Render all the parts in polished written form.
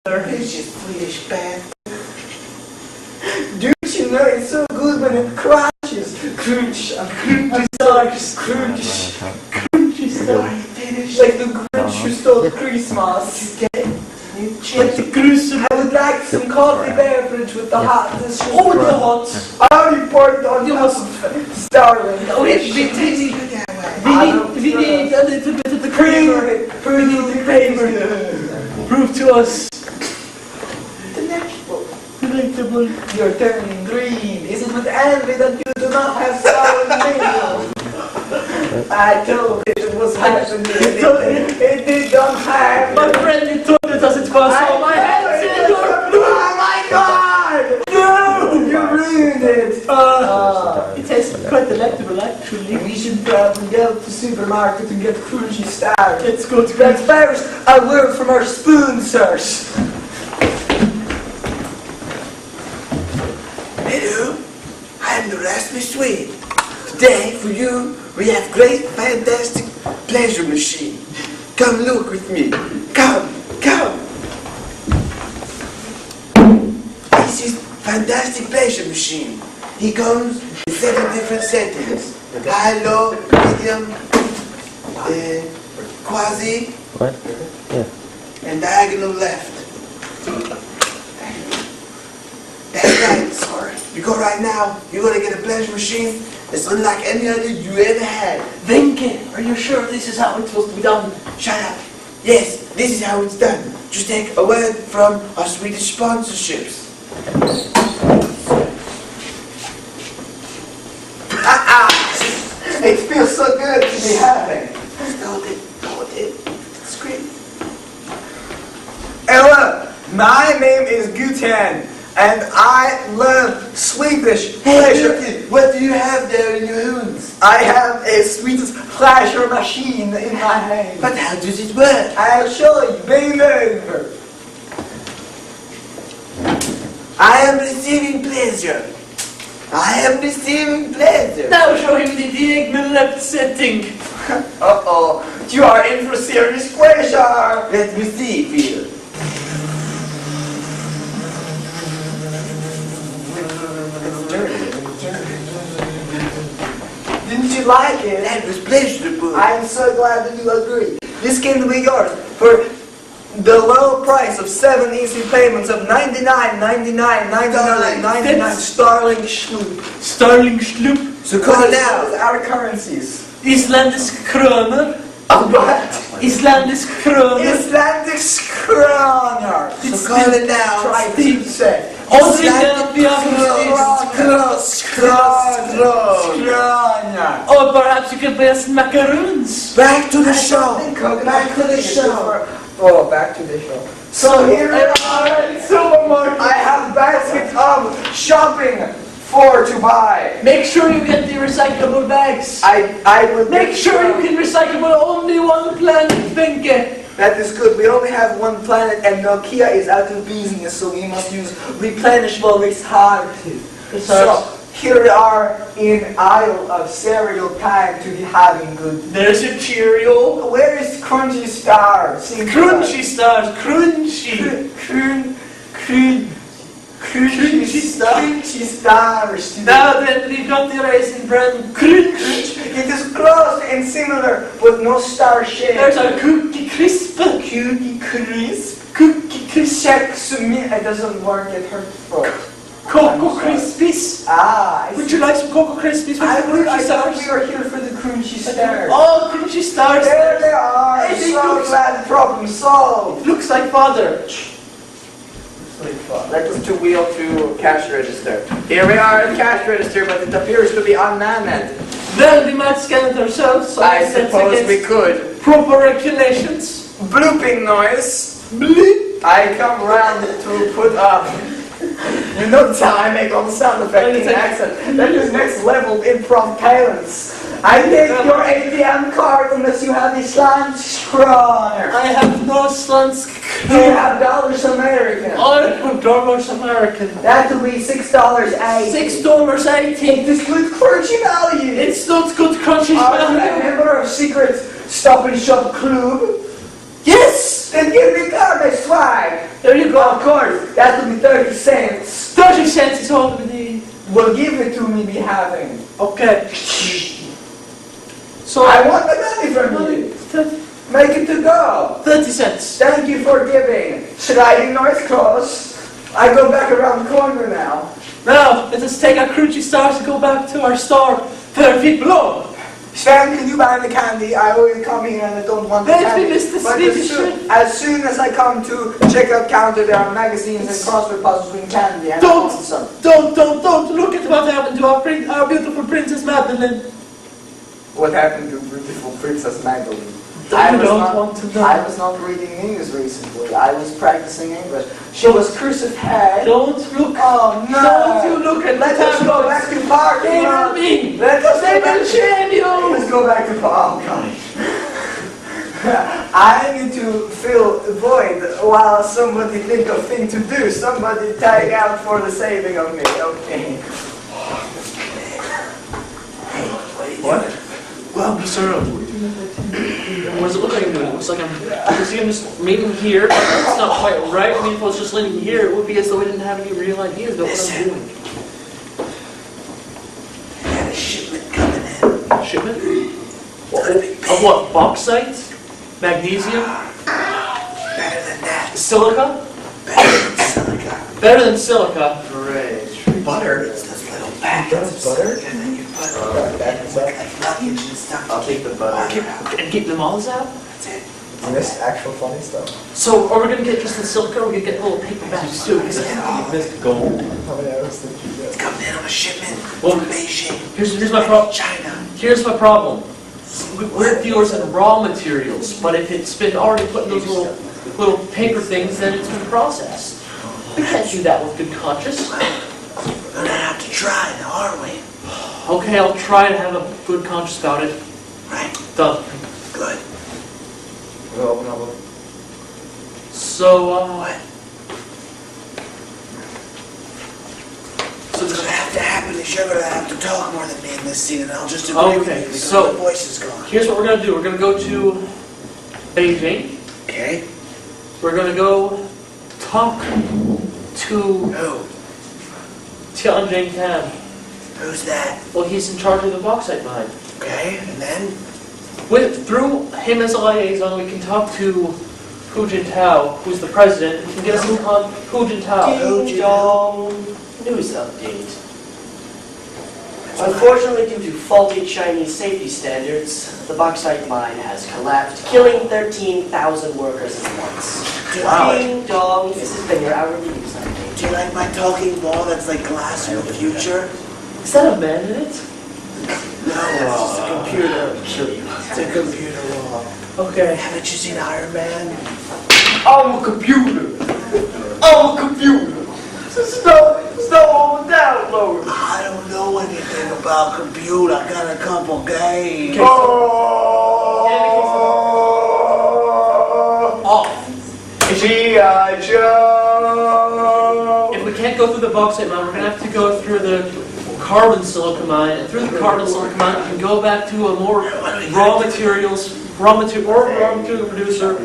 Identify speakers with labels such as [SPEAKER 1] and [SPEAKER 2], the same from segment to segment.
[SPEAKER 1] It's just Swedish bad. Don't you know it's so good when it crunches? Crunch, crunchy stars, crunch, crunchy stars. Like the Grinch who stole Christmas. Like the gruesome. I would like some coffee beverage with the hotness. Oh, the hot. I only poured on the starling. Oh, it's tasty. We need a little bit of the cream. We need the cream. Prove to us. Delectable. You're turning green. Is it with envy that you do not have sour milk? I told it was happening. It did not have. My friend, you told it as it was. Oh my head! Oh my God! No! You ruined it. It tastes quite delectable, actually. We should probably go to the supermarket and get crunchy stars. Let's go to. But first, a word from our sponsors. Hello, I'm the Rasmus Swede. Today, for you, we have great, fantastic pleasure machine. Come look with me. Come. This is fantastic pleasure machine. He comes in 7 different settings. High, low, medium, quasi,
[SPEAKER 2] What? Yeah.
[SPEAKER 1] and diagonal left. That's right, sorry. Because right now, you're gonna get a pleasure machine that's unlike any other you ever had. Vinke, are you sure this is how it's supposed to be done? Shut up. Yes, this is how it's done. Just take a word from our Swedish sponsorships. It feels so good to be happy. Hold it. Scream. Hello, my name is Guten. And I love Swedish pleasure. Hey, what do you have there in your hands? I have a Swedish pleasure machine in my hand. But how does it work? I'll show you. Bend over. I am receiving pleasure. Now show him the diagonal left setting. Uh-oh. You are in for serious pleasure. Let me see, Peter. Didn't you like it? That was pleasurable. I am so glad that you agree. This came to be yours for the low price of 7 easy payments of $99.99 sterling schloop. So call now. Our currencies. Islandisk kroner. Oh, what? Islandisk kroner. So call it now. Try to say. Or perhaps you can buy us macaroons. Back to the show. Oh, back to the show. So here we are at supermarket. I have baskets of shopping to buy. Make sure you get the recyclable bags. I will make sure you can recycle only one planet, Vinke. That is good. We only have one planet and Nokia is out of business, so we must use replenishable recycling. So here we are in aisle of cereal time to be having good. There's a Cheerio. Where is Crunchy Stars? Crunchy Stars. Crunchy Stars. Now then, we got the raisin brand Crunch. It is close and similar, but no star shape. There's a Cookie Crisp. Cookie Crisp. It doesn't work, it hurts throat. Cocoa Krispies. Would you like some Cocoa Krispies? I thought we were here for the Crunchy Stars. Oh, Crunchy Stars. There they are. So glad the problem solved. Looks like father. Let us to wheel to cash register. Here we are at cash register, but it appears to be unmanned. Well, we might scan it ourselves. So I suppose we could. Proper regulations. Blooping noise. Bleep. I come round to put up. You notice how I make all the sound effects in accent. That is next level improv talents. I take your ATM card unless you have the slansk kroner. I have no slansk kroner. You have dollars American. I have dollars American. That will be $6.80. $6.80. It is good crunchy value. It's not good crunchy value. I'm a member of secret Stop and Shop Club. Yes!
[SPEAKER 2] Then give me garbage swag.
[SPEAKER 1] There you go.
[SPEAKER 2] Of course, that will be 30 cents.
[SPEAKER 1] 30 cents is all we need.
[SPEAKER 2] Well, give it to me, be having.
[SPEAKER 1] Okay. So
[SPEAKER 2] I want the money from you. Make it to go.
[SPEAKER 1] 30 cents.
[SPEAKER 2] Thank you for giving. Should I ignore his clothes? I go back around the corner now.
[SPEAKER 1] Now, let us take our crunchy stars and go back to our store 30 feet below.
[SPEAKER 2] Sven, can you buy the candy? I always come here and I don't want the
[SPEAKER 1] Let
[SPEAKER 2] candy.
[SPEAKER 1] me, Mr.
[SPEAKER 2] But as soon as I come to checkout counter, there are magazines and crossword puzzles with candy. And I want some.
[SPEAKER 1] Don't look at what happened to our beautiful Princess Madeline.
[SPEAKER 2] What happened to beautiful Princess Magdalene?
[SPEAKER 1] I don't want to know.
[SPEAKER 2] I was not reading news recently. I was practicing English. She was crucified.
[SPEAKER 1] Don't look.
[SPEAKER 2] Oh no!
[SPEAKER 1] Don't you look at
[SPEAKER 2] Let us go back to park.
[SPEAKER 1] They will me.
[SPEAKER 2] Let us
[SPEAKER 1] They
[SPEAKER 2] go back
[SPEAKER 1] will
[SPEAKER 2] to
[SPEAKER 1] shame you.
[SPEAKER 2] Let's go back to park. Oh gosh. I need to fill the void while somebody think of thing to do. Somebody tag out for the saving of me. Okay.
[SPEAKER 1] What? Well, sir. What does it look like I'm doing? It looks like I'm just leaning here. It's not quite right. I mean, if I was just leaning here, it would be as though I didn't have any real idea about what I'm doing.
[SPEAKER 2] I got a shipment coming in.
[SPEAKER 1] Shipment? Of what? Bauxite? Magnesium?
[SPEAKER 2] Better than that.
[SPEAKER 1] Silica?
[SPEAKER 2] Better than silica.
[SPEAKER 1] Better than silica.
[SPEAKER 2] Great. Butter. It's those little packets of butter. And then you put like luggage and stuff. I'll take the butter.
[SPEAKER 1] And keep the moths out?
[SPEAKER 2] That's it.
[SPEAKER 3] You missed actual funny stuff.
[SPEAKER 1] So, are we going to get just the silica, or are we going to get little paper bags too? Because
[SPEAKER 2] Yeah.
[SPEAKER 1] you missed gold.
[SPEAKER 3] How many hours did you get?
[SPEAKER 2] It's coming in on a shipment
[SPEAKER 1] Well,
[SPEAKER 2] from Beijing.
[SPEAKER 1] Here's my problem.
[SPEAKER 2] China.
[SPEAKER 1] Here's my problem. We're dealers in raw materials, but if it's been already put in those little paper things, then it's been processed. We can't do that with good conscience.
[SPEAKER 2] We're gonna have to try now, aren't we?
[SPEAKER 1] Okay, I'll try to have a good conscience about it.
[SPEAKER 2] Right?
[SPEAKER 1] Done.
[SPEAKER 2] Good.
[SPEAKER 3] We'll open up with
[SPEAKER 1] So,
[SPEAKER 2] What?
[SPEAKER 1] so
[SPEAKER 2] What's gonna have to happen is you're gonna have to talk more than me in this scene, and I'll just agree with
[SPEAKER 1] Okay,
[SPEAKER 2] you because
[SPEAKER 1] so-
[SPEAKER 2] my voice is gone.
[SPEAKER 1] here's what we're going to do. We're going to go to Beijing.
[SPEAKER 2] Okay?
[SPEAKER 1] We're going to go talk to
[SPEAKER 2] Who?
[SPEAKER 1] Tianjin Tan.
[SPEAKER 2] Who's that?
[SPEAKER 1] Well, he's in charge of the bauxite mine.
[SPEAKER 2] Okay, and then?
[SPEAKER 1] Through him as a liaison, we can talk to Hu Jintao, who's the president. We can get us in contact with Hu Jintao.
[SPEAKER 2] Ding dong.
[SPEAKER 4] News update. Unfortunately, due to faulty Chinese safety standards, the bauxite mine has collapsed, killing 13,000 workers at once.
[SPEAKER 1] Wow.
[SPEAKER 4] Ding dong, this has been your hourly news update.
[SPEAKER 2] Do you like my talking ball that's like glass in the future?
[SPEAKER 1] Is that a man in it?
[SPEAKER 2] No, it's just a computer.
[SPEAKER 4] I'll kill you.
[SPEAKER 2] It's a computer wall.
[SPEAKER 1] Okay.
[SPEAKER 2] Haven't you seen Iron Man?
[SPEAKER 1] I'm a computer. I'm a computer. It's no one download.
[SPEAKER 2] I don't know anything about computer. I got a couple games.
[SPEAKER 1] Okay, Off.
[SPEAKER 2] G.I. Joe!
[SPEAKER 1] If we can't go through the bauxite mine, we're going to have to go through the carbon silica mine. And through the carbon silica mine, we can go back to a more raw material producer,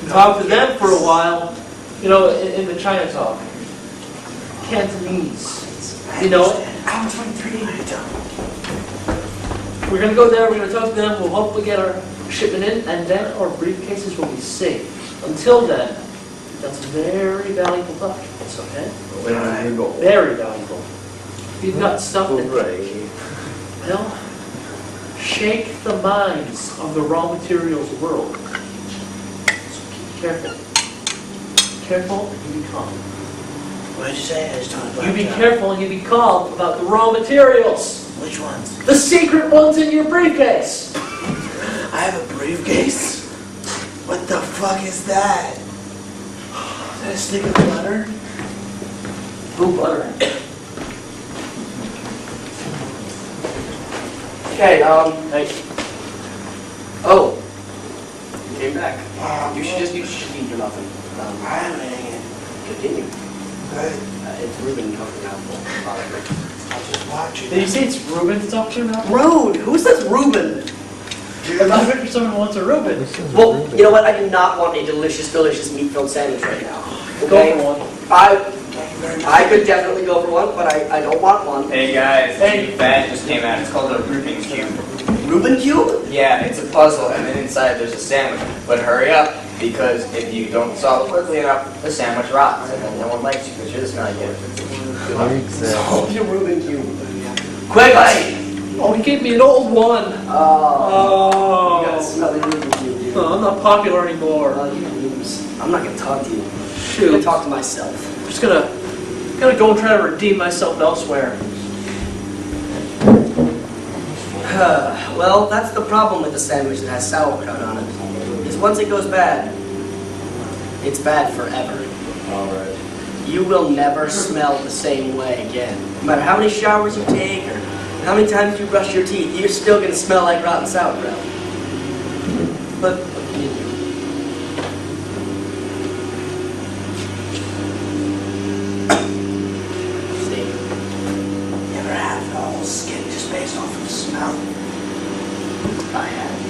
[SPEAKER 1] talk to them for a while, you know, in the China talk. Cantonese. You know,
[SPEAKER 2] Hour 23.
[SPEAKER 1] we're going to go there, we're going to talk to them, we'll hopefully get our shipment in, and then our briefcases will be safe. Until then, that's very valuable documents, okay? Very valuable. We've got stuff that, well, shake the minds of the raw materials world. So keep careful. Careful and you be calm.
[SPEAKER 2] What did you say? I just talked about
[SPEAKER 1] You be careful and you be calm about the raw materials.
[SPEAKER 2] Which ones?
[SPEAKER 1] The secret ones in your briefcase.
[SPEAKER 2] I have a briefcase? What the fuck is that? Is that a stick of butter?
[SPEAKER 1] Ooh, butter.
[SPEAKER 4] Okay,
[SPEAKER 1] Hey,
[SPEAKER 4] oh. You came back. You should
[SPEAKER 2] Good.
[SPEAKER 4] do nothing.
[SPEAKER 2] I'm hanging.
[SPEAKER 4] Continue.
[SPEAKER 2] Good.
[SPEAKER 4] It's Ruben talking now.
[SPEAKER 2] I'll just watch it.
[SPEAKER 1] did you say it's Ruben to talk to now?
[SPEAKER 4] Rude! Who says Ruben?
[SPEAKER 5] I'm not sure someone wants a Reuben.
[SPEAKER 4] Well, you know what? I do not want a delicious, delicious meat-filled sandwich right now.
[SPEAKER 5] Go
[SPEAKER 4] Okay?
[SPEAKER 5] for one.
[SPEAKER 4] I could definitely go for one, but I don't want one.
[SPEAKER 6] Hey guys,
[SPEAKER 5] Hey.
[SPEAKER 6] new fad just came out. It's called a Rubik's Cube.
[SPEAKER 4] Reuben cube?
[SPEAKER 6] Yeah, it's a puzzle, and then inside there's a sandwich. But hurry up, because if you don't solve it quickly enough, the sandwich rots, and then no one likes you because you're the smelly kid.
[SPEAKER 4] Solve your Reuben cube. Quickly!
[SPEAKER 5] Oh, he gave me an old one.
[SPEAKER 4] Oh. You got a
[SPEAKER 5] Oh.
[SPEAKER 4] smelly Reuben cube, dude.
[SPEAKER 5] Oh, I'm not popular anymore.
[SPEAKER 4] Oh, you lose. I'm not gonna talk to you. I'm gonna
[SPEAKER 5] Shoot.
[SPEAKER 4] talk to myself.
[SPEAKER 5] I'm just gonna go and try to redeem myself elsewhere.
[SPEAKER 4] Well, that's the problem with a sandwich that has sauerkraut on it. Is once it goes bad, it's bad forever.
[SPEAKER 3] Alright.
[SPEAKER 4] You will never smell the same way again. No matter how many showers you take or how many times you brush your teeth, you're still gonna smell like rotten sauerkraut. But what can you do? See, you ever have the whole skin just based off of the smell? I have.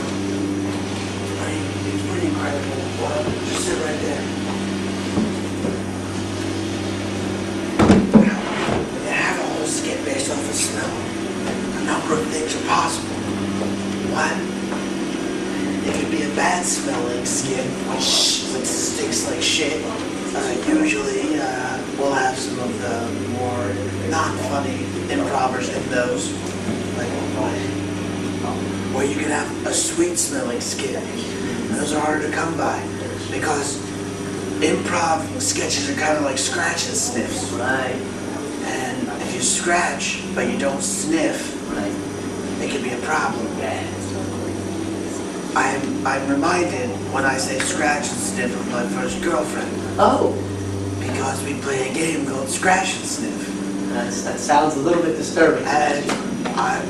[SPEAKER 4] It's pretty incredible. Well, just sit right there. When you have a whole skin based off of smell, a number of things are possible. One, it could be a bad smelling skin, which stinks like shit. Usually, we'll have some of the more non-funny improvers in those. Like, or you can have a sweet smelling skin. Those are harder to come by because improv sketches are kind of like scratch and sniffs. Right. And if you scratch but you don't sniff, right, it can be a problem. I'm reminded when I say scratch and sniff of my first girlfriend. Oh. Because we play a game called Scratch and Sniff. That sounds a little bit disturbing. And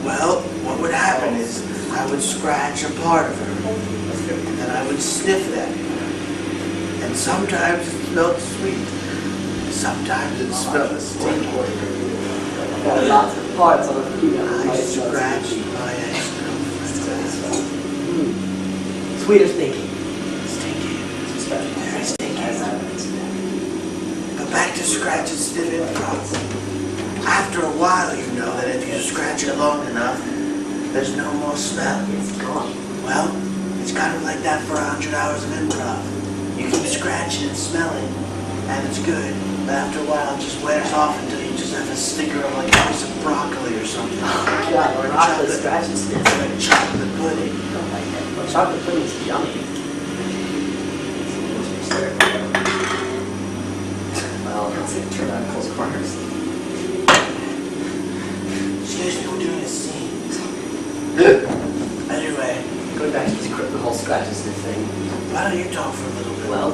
[SPEAKER 4] well, what would happen is I would scratch a part of her, and then I would sniff that. And sometimes it smelled sweet, sometimes it smelled stinky. Got lots of parts on the female. I scratched my ex-girlfriend. Sweet or stinky? Stinky. Very stinky. But back to scratch and sniff improv. After a while, you know that if you scratch it long enough, there's no more smell. It's gone. Well, it's kind of like that for 100 hours of improv. You keep scratching and smelling, and it's good. But after a while, it just wears off until you just have a sticker of like a piece of broccoli or something. Oh, God, or chocolate scratch and sniff. Like chocolate pudding. Oh my God. Well, chocolate pudding's yummy. Well, let's turn on close corners. Excuse me, we're doing a scene. Anyway, going back to this the whole scratch and sniff thing. Why don't you talk for a little bit? Well,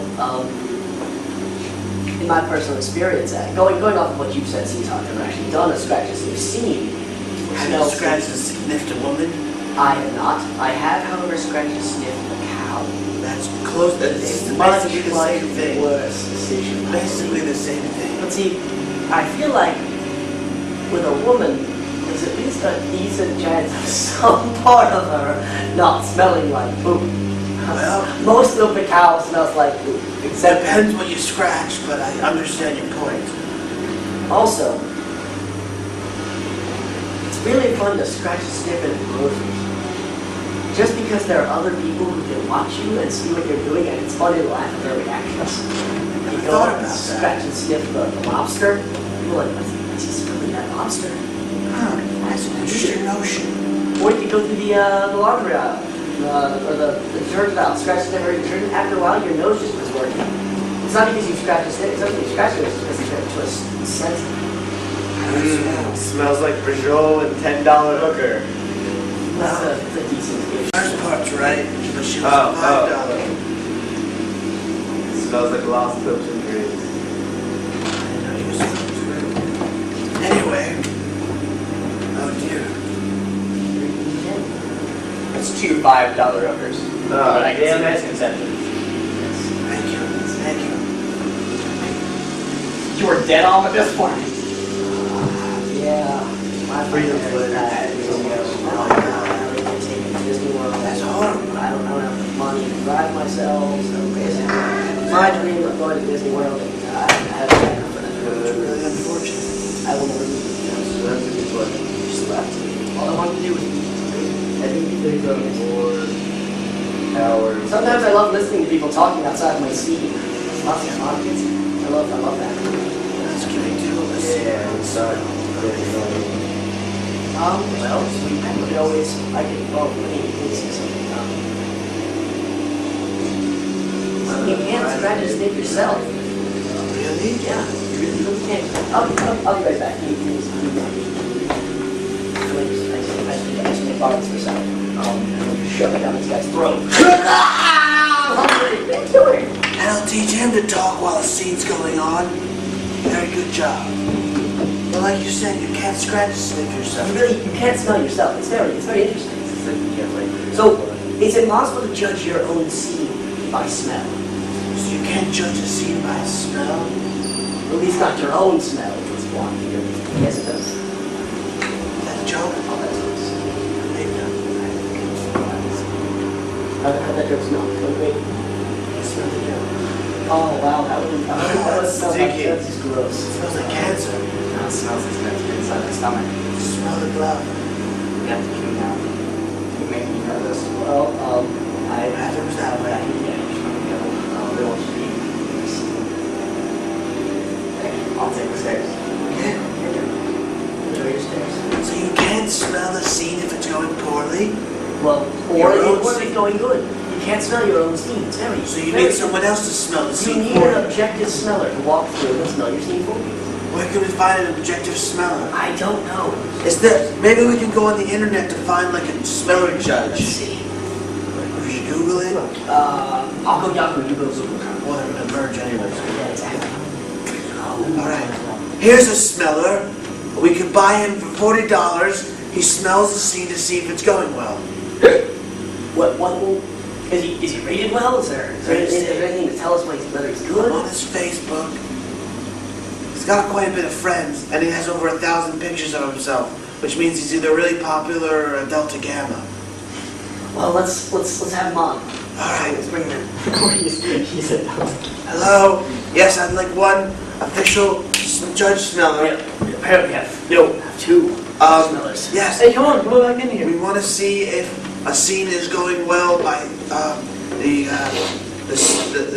[SPEAKER 4] in my personal experience, going off of what you've said, since I've never actually done a scratch and sniff scene. Have you scratched and sniffed a woman? I have not. I have, however, scratched and sniffed a cow. That's close. That's basically the same thing. Worse decision. Basically the same thing. But see, I feel like with a woman, there's at least a decent chance of some part of her not smelling like poop. Well, most of the cow smells like poop. Except depends what you scratch, but I understand your point. Also, it's really fun to scratch and sniff in groceries. Just because there are other people who can watch you and see what you're doing, and it's funny to laugh at their reactions. You go and scratch and sniff the lobster, people are like, what's he smelling that lobster? That's an interesting notion. Or you can go through the laundry aisle, or the detergent aisle, scratch and sniff every detergent. After a while, your nose just was working. It's not because you scratch and sniff, it's not because you scratch it, it's because you get to a sense.
[SPEAKER 1] Smells like Peugeot and $10 hooker.
[SPEAKER 4] That's a decent gift. First part's right, but she was $5.
[SPEAKER 1] Smells like lost hopes and dreams.
[SPEAKER 2] Anyway, oh dear.
[SPEAKER 6] It's 2 $5 hookers. But I can see that's conception.
[SPEAKER 2] Thank you. Thank you.
[SPEAKER 6] You were dead on at this point.
[SPEAKER 4] Yeah. My
[SPEAKER 1] Freedom
[SPEAKER 4] friend
[SPEAKER 1] Flitter.
[SPEAKER 4] had Disney World. That's horrible.
[SPEAKER 7] I don't have the money to drive myself, so basically, my dream of going to Disney World, I haven't had enough of that.
[SPEAKER 4] It's really unfortunate.
[SPEAKER 7] I will never leave.
[SPEAKER 3] So that's a good question.
[SPEAKER 7] Just left. All I wanted to do was eat. I didn't eat very good.
[SPEAKER 3] 4 hours.
[SPEAKER 7] Sometimes I love listening to people talking outside of my seat. Lots of markets. I love that.
[SPEAKER 4] Let's get into it.
[SPEAKER 3] Yeah, it's not really funny.
[SPEAKER 7] Well, I could always, I could, well, let me see something. You can't scratch and sniff yourself.
[SPEAKER 4] Really?
[SPEAKER 7] Yeah, you really can't. I'll be right back. I just can't borrow this for a second. Shove it down this guy's throat. What are you doing?
[SPEAKER 4] That'll teach him to talk while the scene's going on. Very good job. But like you said, you can't scratch and sniff yourself.
[SPEAKER 7] You can't smell yourself. It's very interesting. So, it's impossible to judge your own scene by smell.
[SPEAKER 4] So you can't judge a scene by smell?
[SPEAKER 7] At least not your own smell. It's one. Yes, it does.
[SPEAKER 4] Is that a joke?
[SPEAKER 7] Oh, that's nice.
[SPEAKER 4] Maybe not.
[SPEAKER 7] How'd that joke smell? Wait.
[SPEAKER 4] You smell the joke.
[SPEAKER 7] Oh, wow. That would smell like,
[SPEAKER 4] Sticky.
[SPEAKER 7] that's just gross.
[SPEAKER 4] It smells like cancer.
[SPEAKER 6] No, it smells like it's meant to be inside the stomach.
[SPEAKER 4] Smell the glove.
[SPEAKER 6] You have to chew now. You make me nervous.
[SPEAKER 7] Well,
[SPEAKER 4] What happens that way?
[SPEAKER 7] they want you to eat.
[SPEAKER 6] I'll take the stairs.
[SPEAKER 7] Enjoy your stairs.
[SPEAKER 4] So you can't smell the scene if it's going poorly?
[SPEAKER 7] Well,
[SPEAKER 4] Your
[SPEAKER 7] or
[SPEAKER 4] own
[SPEAKER 7] if it's
[SPEAKER 4] scene.
[SPEAKER 7] going good. You can't smell your own scene. It's very
[SPEAKER 4] So you
[SPEAKER 7] very-
[SPEAKER 4] need someone else to smell the
[SPEAKER 7] You
[SPEAKER 4] scene
[SPEAKER 7] need
[SPEAKER 4] for
[SPEAKER 7] an
[SPEAKER 4] you.
[SPEAKER 7] objective smeller to walk through and smell your scene for you.
[SPEAKER 4] Where can we find an objective smeller?
[SPEAKER 7] I don't know.
[SPEAKER 4] Is there, maybe we can go on the internet to find like a smeller
[SPEAKER 7] Let's
[SPEAKER 4] judge.
[SPEAKER 7] see.
[SPEAKER 4] We should Google it.
[SPEAKER 7] I'll go Yahoo, you go Zoom.
[SPEAKER 4] Well, they're gonna merge anyways.
[SPEAKER 7] Yeah, exactly.
[SPEAKER 4] Alright, here's a smeller. We could buy him for $40. He smells the scene to see if it's going well.
[SPEAKER 7] Is he rated well? Is there anything to tell us whether he's
[SPEAKER 4] I'm
[SPEAKER 7] good?
[SPEAKER 4] on his Facebook. He's got quite a bit of friends, and he has over 1,000 pictures of himself, which means he's either really popular or a Delta Gamma.
[SPEAKER 7] Well, let's have him on.
[SPEAKER 4] Alright.
[SPEAKER 7] Let's bring him in. He said no.
[SPEAKER 4] Hello? Yes, I'd like one official judge smeller.
[SPEAKER 7] Apparently we have two smellers.
[SPEAKER 4] Yes.
[SPEAKER 5] Hey, come on, go back in here.
[SPEAKER 4] We want to see if a scene is going well by the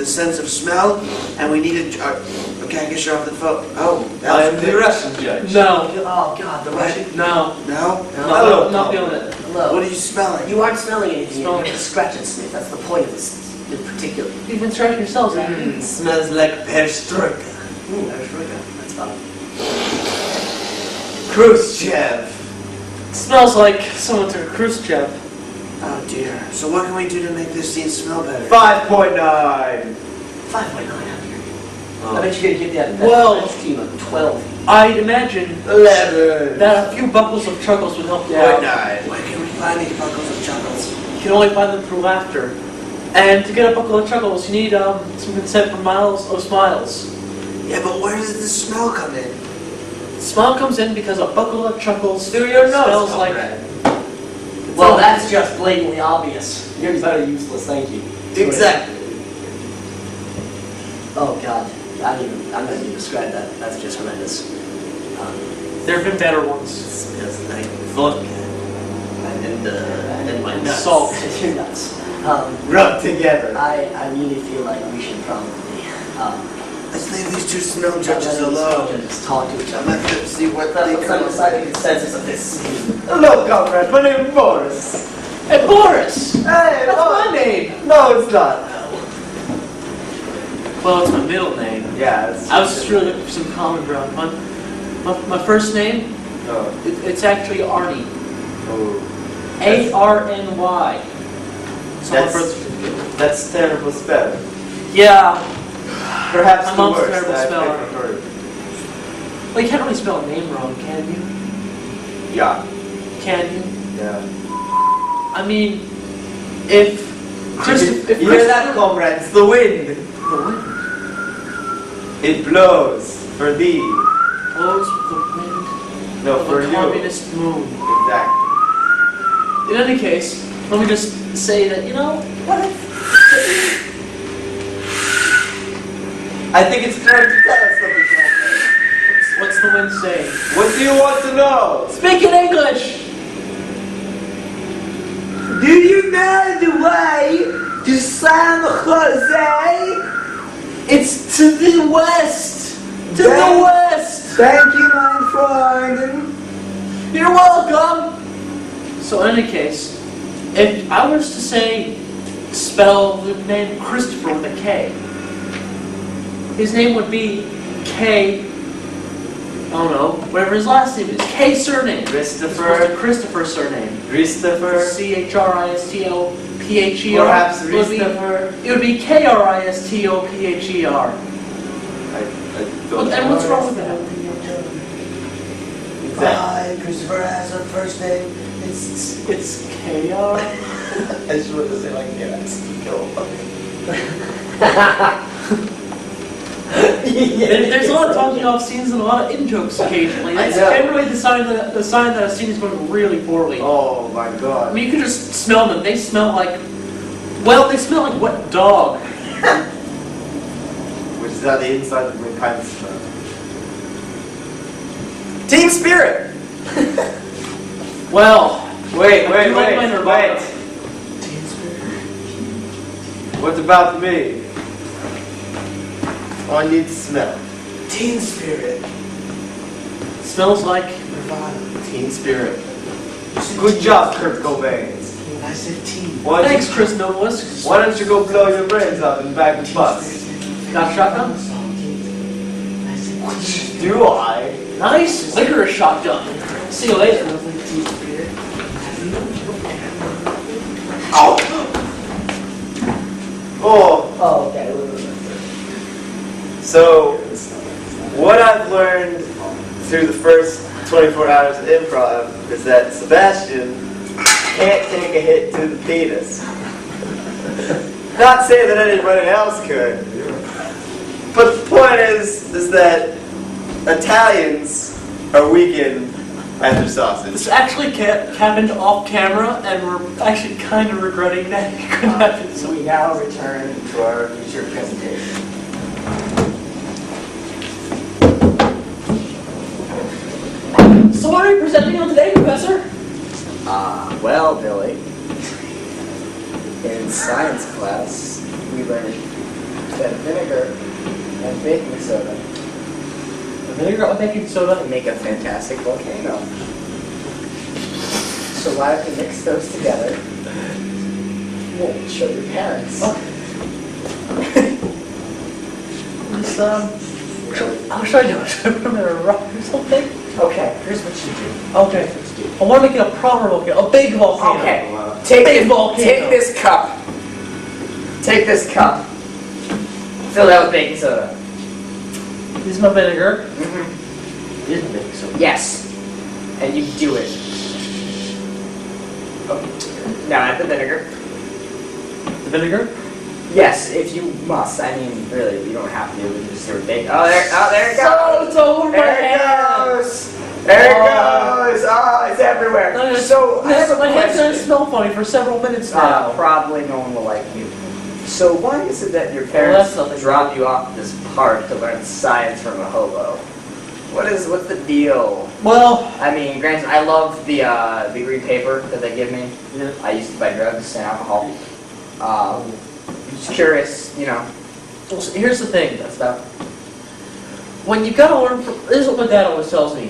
[SPEAKER 4] sense of smell, and we need a. Okay, I guess you're off the phone. Oh,
[SPEAKER 3] I am the Russian judge.
[SPEAKER 5] No.
[SPEAKER 7] Oh God, the Russian.
[SPEAKER 5] No.
[SPEAKER 4] No?
[SPEAKER 5] No, not feeling it.
[SPEAKER 7] Hello.
[SPEAKER 4] What are you smelling?
[SPEAKER 7] You aren't smelling anything.
[SPEAKER 5] Smelling.
[SPEAKER 7] You're just scratch and sniff. That's the point of this in particular.
[SPEAKER 5] You've been scratching yourselves, haven't you?
[SPEAKER 3] Smells like perestroika.
[SPEAKER 7] There's Riga. That's fun.
[SPEAKER 3] Khrushchev.
[SPEAKER 5] Smells like someone took a cruise trip.
[SPEAKER 4] Oh dear. So what can we do to make this scene smell better?
[SPEAKER 3] 5.9.
[SPEAKER 7] 5.9 out here. I bet you're gonna give that
[SPEAKER 5] Well-
[SPEAKER 7] French team a 12.
[SPEAKER 5] I'd imagine
[SPEAKER 3] 11.
[SPEAKER 5] that a few buckles of chuckles would help you out.
[SPEAKER 3] 9.
[SPEAKER 4] Where can we find these buckles of chuckles?
[SPEAKER 5] You can only find them through laughter. And to get a buckle of chuckles, you need some consent from Miles O. Smiles.
[SPEAKER 4] Yeah, but where does the smell come in?
[SPEAKER 5] Smile comes in because a buckle of chuckles
[SPEAKER 3] Through your nose,
[SPEAKER 5] smells like...
[SPEAKER 3] comrade.
[SPEAKER 7] Well, that's just blatantly obvious. You're very useless. Thank you.
[SPEAKER 3] Exactly.
[SPEAKER 7] Oh God, I'm not even describe that. That's just horrendous.
[SPEAKER 5] There have been better ones.
[SPEAKER 3] Smells like vodka. And my nuts.
[SPEAKER 5] Salt.
[SPEAKER 7] You're nuts.
[SPEAKER 3] Rubbed together.
[SPEAKER 7] I really feel like we should probably
[SPEAKER 4] Let's leave these two smell
[SPEAKER 7] let
[SPEAKER 4] judges
[SPEAKER 7] these
[SPEAKER 4] alone.
[SPEAKER 7] judges talk to each
[SPEAKER 4] And
[SPEAKER 7] other.
[SPEAKER 4] let them see what they
[SPEAKER 7] Let's
[SPEAKER 4] come up
[SPEAKER 7] decide the
[SPEAKER 4] with.
[SPEAKER 7] consensus of this scene.
[SPEAKER 3] Hello, comrade. My name is Boris.
[SPEAKER 5] Hey, Boris!
[SPEAKER 3] Hey,
[SPEAKER 5] That's my name!
[SPEAKER 3] No, it's not.
[SPEAKER 5] Well, it's my middle name.
[SPEAKER 3] Yeah, it's.
[SPEAKER 5] I was just really looking for some common ground. My first name,
[SPEAKER 3] Oh.
[SPEAKER 5] it's actually Arnie.
[SPEAKER 3] Oh.
[SPEAKER 5] A-R-N-Y. So my
[SPEAKER 3] That's-
[SPEAKER 5] birth certificate.
[SPEAKER 3] That's terrible spell.
[SPEAKER 5] Yeah.
[SPEAKER 3] Perhaps
[SPEAKER 5] My
[SPEAKER 3] the
[SPEAKER 5] mom's a
[SPEAKER 3] worst
[SPEAKER 5] terrible
[SPEAKER 3] I've
[SPEAKER 5] speller.
[SPEAKER 3] ever heard.
[SPEAKER 5] Well, you can't really spell a name wrong, can you?
[SPEAKER 3] Yeah.
[SPEAKER 5] Can you?
[SPEAKER 3] Yeah.
[SPEAKER 5] I mean, if
[SPEAKER 3] You hear that, comrades? The wind. It blows for thee.
[SPEAKER 5] blows with the wind
[SPEAKER 3] No,
[SPEAKER 5] of
[SPEAKER 3] for
[SPEAKER 5] a
[SPEAKER 3] you.
[SPEAKER 5] communist moon.
[SPEAKER 3] Exactly.
[SPEAKER 5] In any case, let me just say that, you know, what if...
[SPEAKER 3] I think it's time to tell us something.
[SPEAKER 5] What's the wind saying?
[SPEAKER 3] What do you want to know?
[SPEAKER 5] Speak in English!
[SPEAKER 2] Do you know the way to San Jose?
[SPEAKER 5] It's to the west! To the west!
[SPEAKER 2] Thank you, mein Freund.
[SPEAKER 5] You're welcome! So in any case, if I was to say, spell the name Christopher with a K, his name would be K, I don't know, whatever his last name is, K surname. Christopher surname.
[SPEAKER 3] Christopher.
[SPEAKER 5] Christopher.
[SPEAKER 3] Perhaps Christopher.
[SPEAKER 5] It would be Kristopher. And what's wrong with that?
[SPEAKER 4] Hi, Christopher has a first name.
[SPEAKER 5] It's KR.
[SPEAKER 3] I just wanted to say like, yeah, that's
[SPEAKER 5] There's a lot of talking off scenes and a lot of in-jokes occasionally. That's generally the sign that a scene is going really poorly.
[SPEAKER 3] Oh my
[SPEAKER 5] I
[SPEAKER 3] god.
[SPEAKER 5] mean, you can just smell them. They smell like, well, they smell like wet dog.
[SPEAKER 3] Which is how the inside of my kind of smell.
[SPEAKER 6] Team spirit!
[SPEAKER 5] Well,
[SPEAKER 3] Wait.
[SPEAKER 5] you like my Nirvana.
[SPEAKER 3] What about me? I need to smell.
[SPEAKER 4] Teen Spirit.
[SPEAKER 5] Smells like
[SPEAKER 4] Nirvana.
[SPEAKER 3] Teen spirit. Good job, Kurt Cobain.
[SPEAKER 4] I said teen.
[SPEAKER 5] thanks, Chris Novolis.
[SPEAKER 3] Why don't you go blow your brains out in the back of the bus?
[SPEAKER 5] Got a shotgun?
[SPEAKER 3] Do I?
[SPEAKER 5] Nice, vigorous shotgun. See you later.
[SPEAKER 3] Oh!
[SPEAKER 7] Oh, okay.
[SPEAKER 3] So, what I've learned through the first 24 hours of improv is that Sebastian can't take a hit to the penis. Not saying that anybody else could. But the point is that Italians are weakened at their sausage.
[SPEAKER 5] This actually happened off camera, and we're actually kind of regretting that it couldn't happen. So
[SPEAKER 6] We now return to our feature presentation.
[SPEAKER 5] So what are we presenting on today, Professor?
[SPEAKER 6] Well, Billy, in science class, we learned that vinegar and baking soda
[SPEAKER 5] Vinegar and baking soda.
[SPEAKER 6] make a fantastic volcano. So why don't you mix those together? We'll show your parents.
[SPEAKER 5] This, how should I do it? Should I put them in a rock or something?
[SPEAKER 6] Okay, here's what you do.
[SPEAKER 5] Okay. I want to make it a proper volcano, a big volcano.
[SPEAKER 6] Okay,
[SPEAKER 5] Big
[SPEAKER 6] take
[SPEAKER 5] volcano.
[SPEAKER 6] this cup. Take this cup. Fill that with baking soda.
[SPEAKER 5] This is my vinegar.
[SPEAKER 6] Mm-hmm.
[SPEAKER 5] This is baking soda.
[SPEAKER 6] Yes, and you do it. Now add the vinegar.
[SPEAKER 5] The vinegar?
[SPEAKER 6] Yes, if you must. I mean, really, you don't have to. We can just do it big. Oh, there it
[SPEAKER 5] So
[SPEAKER 6] goes.
[SPEAKER 5] it's over my
[SPEAKER 6] There it
[SPEAKER 5] head.
[SPEAKER 6] goes. There it goes. Oh, it's everywhere.
[SPEAKER 5] No,
[SPEAKER 6] So I have a
[SPEAKER 5] my head's gonna
[SPEAKER 6] question.
[SPEAKER 5] smell funny for several minutes now.
[SPEAKER 6] Probably no one will like you. So why is it that your
[SPEAKER 5] Well,
[SPEAKER 6] parents
[SPEAKER 5] that's nothing.
[SPEAKER 6] drop you off at this park to learn science from a hobo? What's the deal?
[SPEAKER 5] Well,
[SPEAKER 6] I mean, granted, I love the green paper that they give me.
[SPEAKER 5] yeah.
[SPEAKER 6] I used to buy drugs and alcohol. Just curious, you know.
[SPEAKER 5] Well, so here's the thing.
[SPEAKER 6] That stuff.
[SPEAKER 5] When you gotta learn from, this is what my dad always tells me.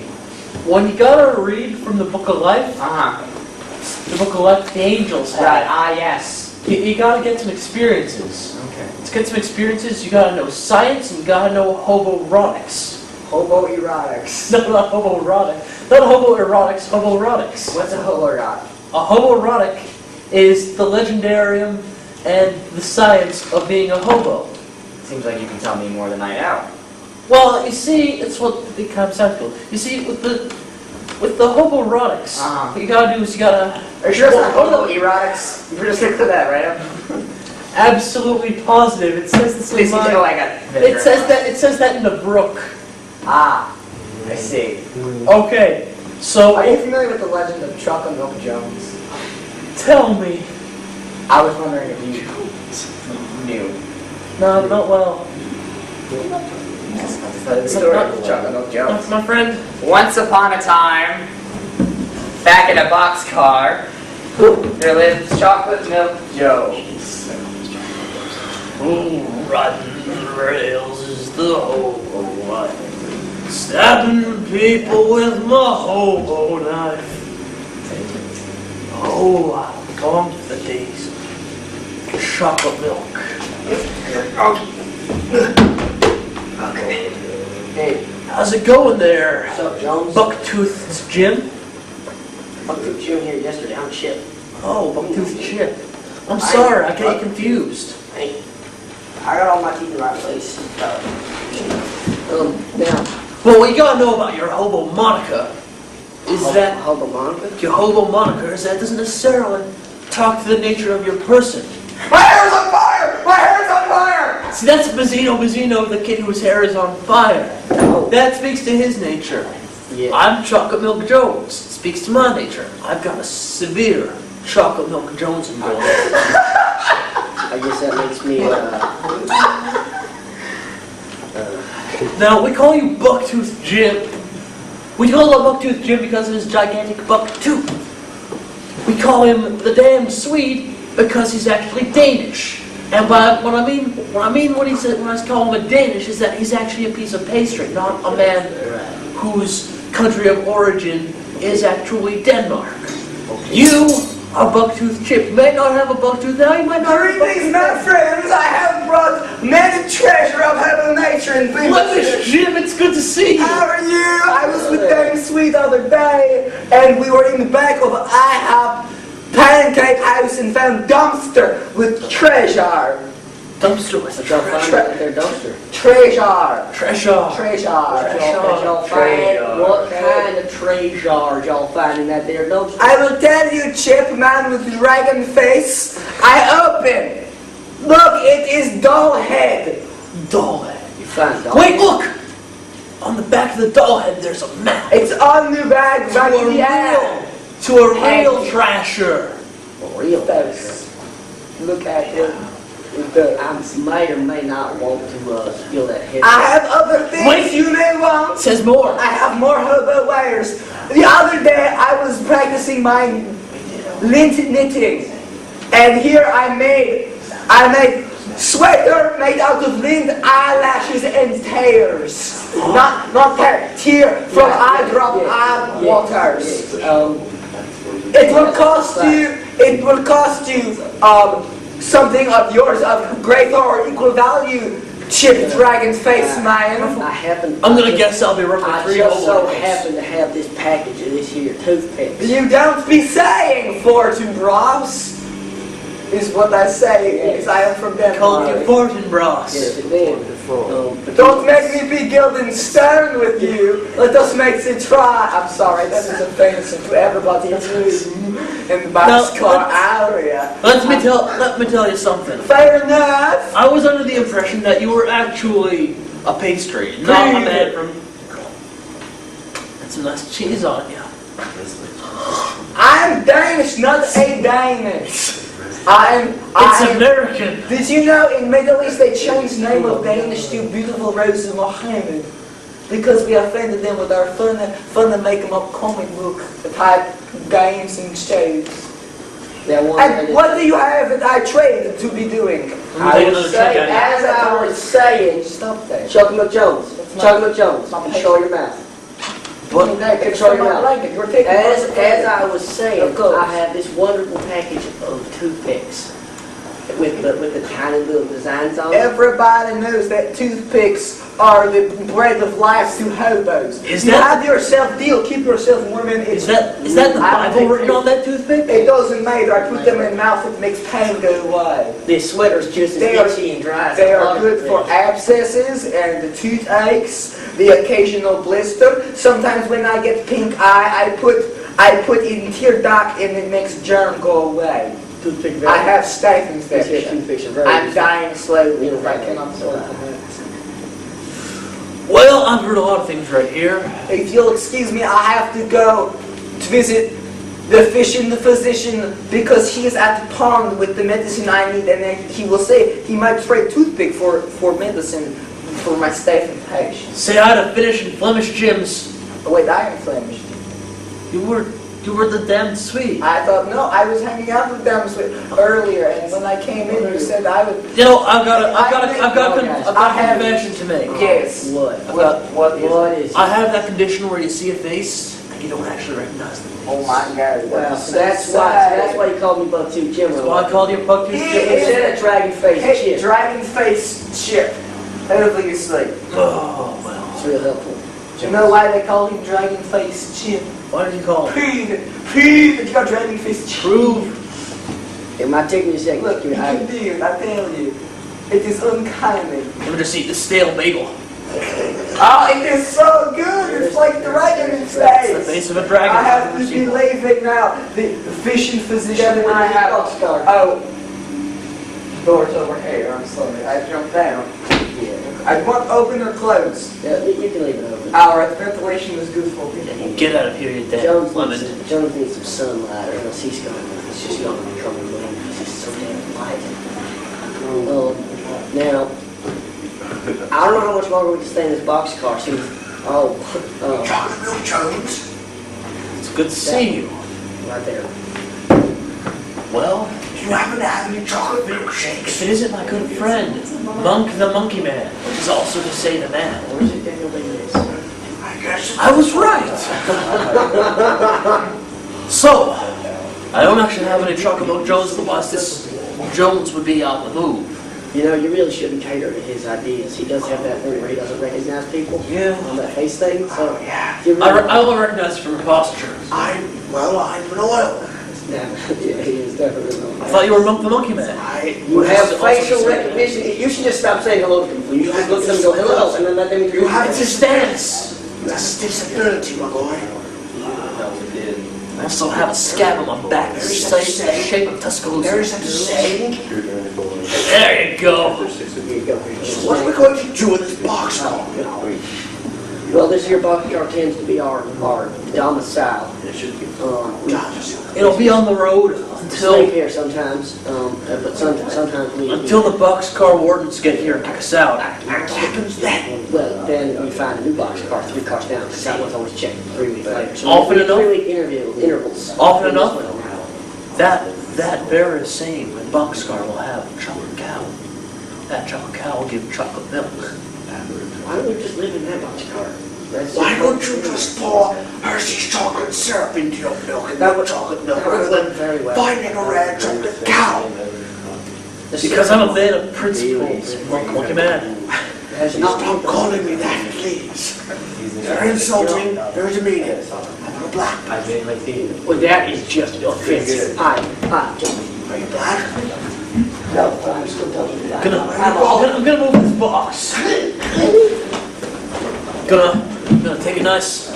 [SPEAKER 5] When you gotta read from the Book of Life, the Book of Life the angels
[SPEAKER 6] Right.
[SPEAKER 5] had,
[SPEAKER 6] Yes.
[SPEAKER 5] you gotta get some experiences.
[SPEAKER 6] Okay.
[SPEAKER 5] To get some experiences, you gotta know science and you gotta know hoboerotics.
[SPEAKER 6] Homoerotics.
[SPEAKER 5] No, not homoerotic. Not homoerotics, homoerotics.
[SPEAKER 6] What's a homoerotic?
[SPEAKER 5] A homoerotic is the legendarium and the science of being a hobo.
[SPEAKER 6] Seems like you can tell me more than I know.
[SPEAKER 5] Well, you see, it's what it kind of sounds cool. You see, with the homoerotics, what you gotta do is you gotta.
[SPEAKER 6] Are you sure it's not
[SPEAKER 5] Well,
[SPEAKER 6] homoerotics? We're just gonna put that right up.
[SPEAKER 5] Absolutely positive. It says this
[SPEAKER 6] At least
[SPEAKER 5] in
[SPEAKER 6] you
[SPEAKER 5] my.
[SPEAKER 6] know I got
[SPEAKER 5] It says that in the brook.
[SPEAKER 6] Ah, I see.
[SPEAKER 5] Okay, so
[SPEAKER 6] Are you familiar with the legend of Chocolate Milk Jones?
[SPEAKER 5] tell me.
[SPEAKER 6] I was wondering if you knew.
[SPEAKER 5] No, not well.
[SPEAKER 6] The story of Chocolate Milk Jones.
[SPEAKER 5] My friend.
[SPEAKER 6] Once upon a time, back in a boxcar, there lived Chocolate Milk Jones.
[SPEAKER 5] Rotten rails is the hobo life. Stabbing people with my hobo knife. Oh, how long the days of chocolate milk.
[SPEAKER 7] Okay.
[SPEAKER 5] Hey, how's it going there?
[SPEAKER 7] What's up, Jones?
[SPEAKER 5] Bucktooth's Jim?
[SPEAKER 7] Bucktooth Jim here yesterday on Chip.
[SPEAKER 5] Oh, Bucktooth Chip. I'm sorry, I get confused.
[SPEAKER 7] Hey, I got all my teeth in the right place. Now,
[SPEAKER 5] Well, what you gotta know about your hobo moniker is that
[SPEAKER 7] hobo moniker?
[SPEAKER 5] your hobo moniker is that doesn't necessarily talk to the nature of your person.
[SPEAKER 2] My hair's on fire! My hair's on fire!
[SPEAKER 5] See, that's Bazzino, the kid whose hair is on fire.
[SPEAKER 7] Oh.
[SPEAKER 5] That speaks to his nature.
[SPEAKER 7] Yeah.
[SPEAKER 5] I'm Chocolate Milk Jones. It speaks to my nature. I've got a severe Chocolate Milk Jones in me.
[SPEAKER 7] I guess that makes me,
[SPEAKER 5] Now, we call you Bucktooth Jim. We call him Bucktooth Jim because of his gigantic buck tooth. We call him the damn Swede because he's actually Danish. And by what I mean when I call him a Danish is that he's actually a piece of pastry, not a man whose country of origin is actually Denmark. You are Bucktooth Chip. You may not have a buck tooth now, you might not have a buck
[SPEAKER 2] Greetings,
[SPEAKER 5] tooth
[SPEAKER 2] my
[SPEAKER 5] now.
[SPEAKER 2] friends. I have brought many treasure of heaven nature and
[SPEAKER 5] Blemish Jim, it's good to see you.
[SPEAKER 2] How are you? I was with Dame Sweet the other day, and we were in the back of IHOP Pancake House and found dumpster with treasure.
[SPEAKER 5] Dumpster with a
[SPEAKER 7] y'all find
[SPEAKER 5] treasure.
[SPEAKER 7] their dumpster.
[SPEAKER 2] Treasure.
[SPEAKER 5] Treasure.
[SPEAKER 2] Treasure.
[SPEAKER 7] Y'all find, what kind of treasure y'all find in that there dumpster?
[SPEAKER 2] I will tell you, Chip, man with the dragon face. I open. Look, it is doll head.
[SPEAKER 5] Doll head.
[SPEAKER 7] You find dollars.
[SPEAKER 5] Wait, look! On the back of the doll head, there's a map.
[SPEAKER 2] It's on the bag,
[SPEAKER 5] To
[SPEAKER 2] right
[SPEAKER 5] a
[SPEAKER 2] in the ad.
[SPEAKER 5] real trasher.
[SPEAKER 7] Real
[SPEAKER 2] Thanks. Look at him. With the,
[SPEAKER 7] I may or may not want to steal that head.
[SPEAKER 2] I have other things
[SPEAKER 5] Wait.
[SPEAKER 2] you may want.
[SPEAKER 5] Says more.
[SPEAKER 2] I have more hobo wares. The other day I was practicing my lint knitting, and here I made sweater made out of lint, eyelashes, and tears. Not hair, tear from eye drop eye waters. It will cost you something of yours of greater or equal value. Chip Dragon's face, man.
[SPEAKER 5] I'm gonna guess I'll be roughly
[SPEAKER 7] I
[SPEAKER 5] 3
[SPEAKER 7] just so
[SPEAKER 5] hobo
[SPEAKER 7] happen to have this package of this here toothpicks.
[SPEAKER 2] You don't be saying fortune bras, is what I say, because I am from
[SPEAKER 5] Called you
[SPEAKER 2] Denmark.
[SPEAKER 5] Fortune Bras.
[SPEAKER 7] Yes, it did.
[SPEAKER 2] Don't make me be gilded stone with you. Let us make it try. I'm sorry, that is offensive to everybody in the boxcar area.
[SPEAKER 5] Let me tell you something.
[SPEAKER 2] Fair enough.
[SPEAKER 5] I was under the impression that you were actually a pastry, not a man from... That's some nice cheese on you.
[SPEAKER 2] I'm Danish, not a Danish.
[SPEAKER 5] It's American.
[SPEAKER 2] Did you know in Middle East they changed the name of Danish to Beautiful Rose of Mohammed? Because we offended them with our fun to make them up comic book type games and shows. And what do you have that I trade to be doing?
[SPEAKER 7] I was saying, as I was saying,
[SPEAKER 2] Stop that.
[SPEAKER 7] Chocolate Jones, Chocolate Jones, control your mouth. Control your mouth.
[SPEAKER 2] You're taking
[SPEAKER 7] As I was saying, I have this wonderful package of toothpicks with the tiny little designs on them.
[SPEAKER 2] Everybody knows that toothpicks are the bread of life to hobos.
[SPEAKER 5] Is
[SPEAKER 2] You
[SPEAKER 5] that-
[SPEAKER 2] have yourself deal, keep yourself warm and
[SPEAKER 5] Is that the Bible written on that toothpick?
[SPEAKER 2] It doesn't matter. I put them in mouth, it makes pain go away.
[SPEAKER 7] This sweater's just
[SPEAKER 2] They
[SPEAKER 7] as
[SPEAKER 2] are-
[SPEAKER 7] itchy and dry as
[SPEAKER 2] They
[SPEAKER 7] a
[SPEAKER 2] are
[SPEAKER 7] bucket
[SPEAKER 2] good for
[SPEAKER 7] fish.
[SPEAKER 2] abscesses and the toothaches, the occasional blister. Sometimes when I get pink eye, I put in tear duct and it makes germ go away.
[SPEAKER 7] Toothpick
[SPEAKER 2] I have staph
[SPEAKER 7] These here
[SPEAKER 2] infection.
[SPEAKER 7] toothpicks are very
[SPEAKER 2] I'm
[SPEAKER 7] useful.
[SPEAKER 2] dying slowly
[SPEAKER 7] You know,
[SPEAKER 2] if I cannot solve it.
[SPEAKER 5] Well, I've heard a lot of things right here.
[SPEAKER 2] If you'll excuse me, I have to go to visit the physician, because he is at the pond with the medicine I need, and then he will say he might spray toothpick for medicine for my staph infection.
[SPEAKER 5] Say hi to Finnish and Flemish Jims.
[SPEAKER 2] Oh, wait, I am Flemish.
[SPEAKER 5] You were the damn sweet.
[SPEAKER 2] I thought, no, I was hanging out with them earlier, and when I came in, you said I would.
[SPEAKER 5] You know, I've got a confession to make.
[SPEAKER 2] Yes.
[SPEAKER 7] What?
[SPEAKER 2] What is it?
[SPEAKER 5] I have that condition where you see a face and you don't actually recognize them.
[SPEAKER 2] Oh my God.
[SPEAKER 7] Well, that's why you called me Bucktooth Jim.
[SPEAKER 5] That's why I called you Bucktooth Jim.
[SPEAKER 7] Instead of Dragon Face
[SPEAKER 2] Hey,
[SPEAKER 7] Chip.
[SPEAKER 2] Dragon Face Chip. Hopefully you sleep.
[SPEAKER 5] Oh, well.
[SPEAKER 7] It's real helpful.
[SPEAKER 2] Do you know why they call him Dragon Face Chip?
[SPEAKER 5] Why did you call him?
[SPEAKER 2] Prove that you got Dragon Face Chip.
[SPEAKER 5] Prove.
[SPEAKER 7] It might take me a second.
[SPEAKER 2] Look, you can do it, I tell you. It is uncommon.
[SPEAKER 5] Let me just eat the stale bagel.
[SPEAKER 2] Oh, it is so good! It's like Dragon's face!
[SPEAKER 5] It's the face of a dragon.
[SPEAKER 2] I have to believe it now. The fishing physician and I have... Oh. Door's over here, I'm sorry. I jumped down.
[SPEAKER 7] Yeah.
[SPEAKER 2] I won't open or close.
[SPEAKER 7] Yeah, you can leave it open.
[SPEAKER 2] Alright, ventilation is good for me.
[SPEAKER 5] Get out of here, you damn
[SPEAKER 7] Jones
[SPEAKER 5] lemon.
[SPEAKER 7] needs some sunlight, or else he's just going to be trouble with him because he's so damn light. Now, I don't know how much longer we can stay in this boxcar since.
[SPEAKER 4] Chocolate milk Jones.
[SPEAKER 5] It's good to see you.
[SPEAKER 7] Right there.
[SPEAKER 5] Well,
[SPEAKER 4] Do you happen to have any chocolate milkshakes?
[SPEAKER 5] if it isn't my good friend, Monk the Monkey Man, which is also to say the man.
[SPEAKER 7] Where's it Daniel Day-Lewis?
[SPEAKER 4] I guess.
[SPEAKER 5] I was right! So, I don't actually have any chocolate milk Jones, otherwise this Jones would be on the move.
[SPEAKER 7] You know, you really shouldn't cater to his ideas. He does have that thing where he doesn't recognize people.
[SPEAKER 5] Yeah.
[SPEAKER 7] On that face thing. So,
[SPEAKER 4] Yeah.
[SPEAKER 7] you really,
[SPEAKER 5] I will recognize from your posture.
[SPEAKER 4] I'm an oil.
[SPEAKER 7] yeah, he is definitely
[SPEAKER 5] I
[SPEAKER 7] not.
[SPEAKER 5] thought you were Monk the Monkey Man.
[SPEAKER 7] You have facial recognition. You should just stop saying hello to people. You should just look at them and go, hello, and then let them introduce
[SPEAKER 4] You have
[SPEAKER 5] It's a
[SPEAKER 7] you.
[SPEAKER 5] stance.
[SPEAKER 4] That's a disability, my boy.
[SPEAKER 5] I also have a scab on my back, the shape of Tuscaloosa.
[SPEAKER 4] There is such a saying.
[SPEAKER 5] There you go.
[SPEAKER 7] Here you go.
[SPEAKER 4] So what are we going to do with this boxcar?
[SPEAKER 7] Well, this here boxcar tends to be our domicile.
[SPEAKER 5] It'll be on the road
[SPEAKER 7] Sleep
[SPEAKER 5] until
[SPEAKER 7] here sometimes, but sometimes we...
[SPEAKER 5] the boxcar wardens get here and kick us out.
[SPEAKER 4] What happens then?
[SPEAKER 7] Well, then we find a new boxcar 3 cars down, because that one's always checked 3 weeks later. So
[SPEAKER 5] Often enough?
[SPEAKER 7] 3-week intervals.
[SPEAKER 5] Often enough? That very same boxcar will have chocolate cow. That chocolate cow will give chocolate milk.
[SPEAKER 7] Why don't we just live in that boxcar?
[SPEAKER 4] Why don't you just pour Hershey's chocolate syrup into your milk and that chocolate milk
[SPEAKER 7] That would
[SPEAKER 4] rather
[SPEAKER 7] work very
[SPEAKER 4] than
[SPEAKER 7] well.
[SPEAKER 4] finding a red chocolate cow?
[SPEAKER 5] Because I'm a man of principles, Monkey Man.
[SPEAKER 4] Stop calling me that, please. You're insulting, you're demeaning. I'm a black man.
[SPEAKER 7] Well, that is just offensive. Are you
[SPEAKER 4] Black?
[SPEAKER 7] No, I'm still talking black.
[SPEAKER 5] I'm gonna move this box. Gonna take a nice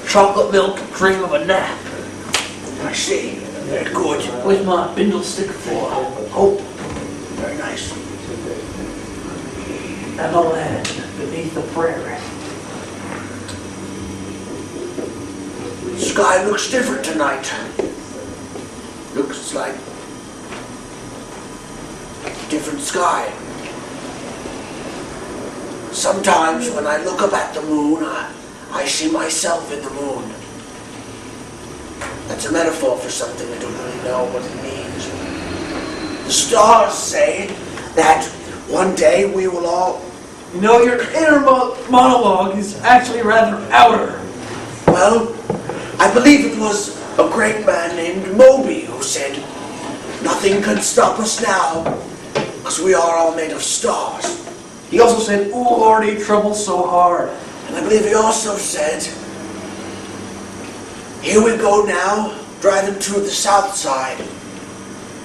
[SPEAKER 5] chocolate milk dream of a nap
[SPEAKER 4] I see. Very good.
[SPEAKER 5] with my bindle stick for hope
[SPEAKER 4] Very nice.
[SPEAKER 5] and a land beneath the prairie.
[SPEAKER 4] The sky looks different tonight. Looks like a different sky. Sometimes when I look up at the moon, I see myself in the moon. That's a metaphor for something I don't really know what it means. The stars say that one day we will all...
[SPEAKER 5] You know, your inner monologue is actually rather outer.
[SPEAKER 4] Well, I believe it was a great man named Moby who said, nothing can stop us now, because we are all made of stars.
[SPEAKER 5] He also said, ooh, Lordy, trouble so hard.
[SPEAKER 4] And I believe he also said, here we go now, driving to the south side.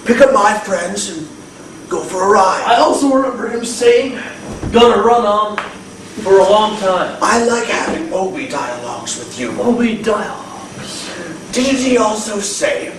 [SPEAKER 4] Pick up my friends and go for a ride.
[SPEAKER 5] I also remember him saying, gonna run on for a long time.
[SPEAKER 4] I like having Moby dialogues with you.
[SPEAKER 5] Moby dialogues.
[SPEAKER 4] Didn't he also say,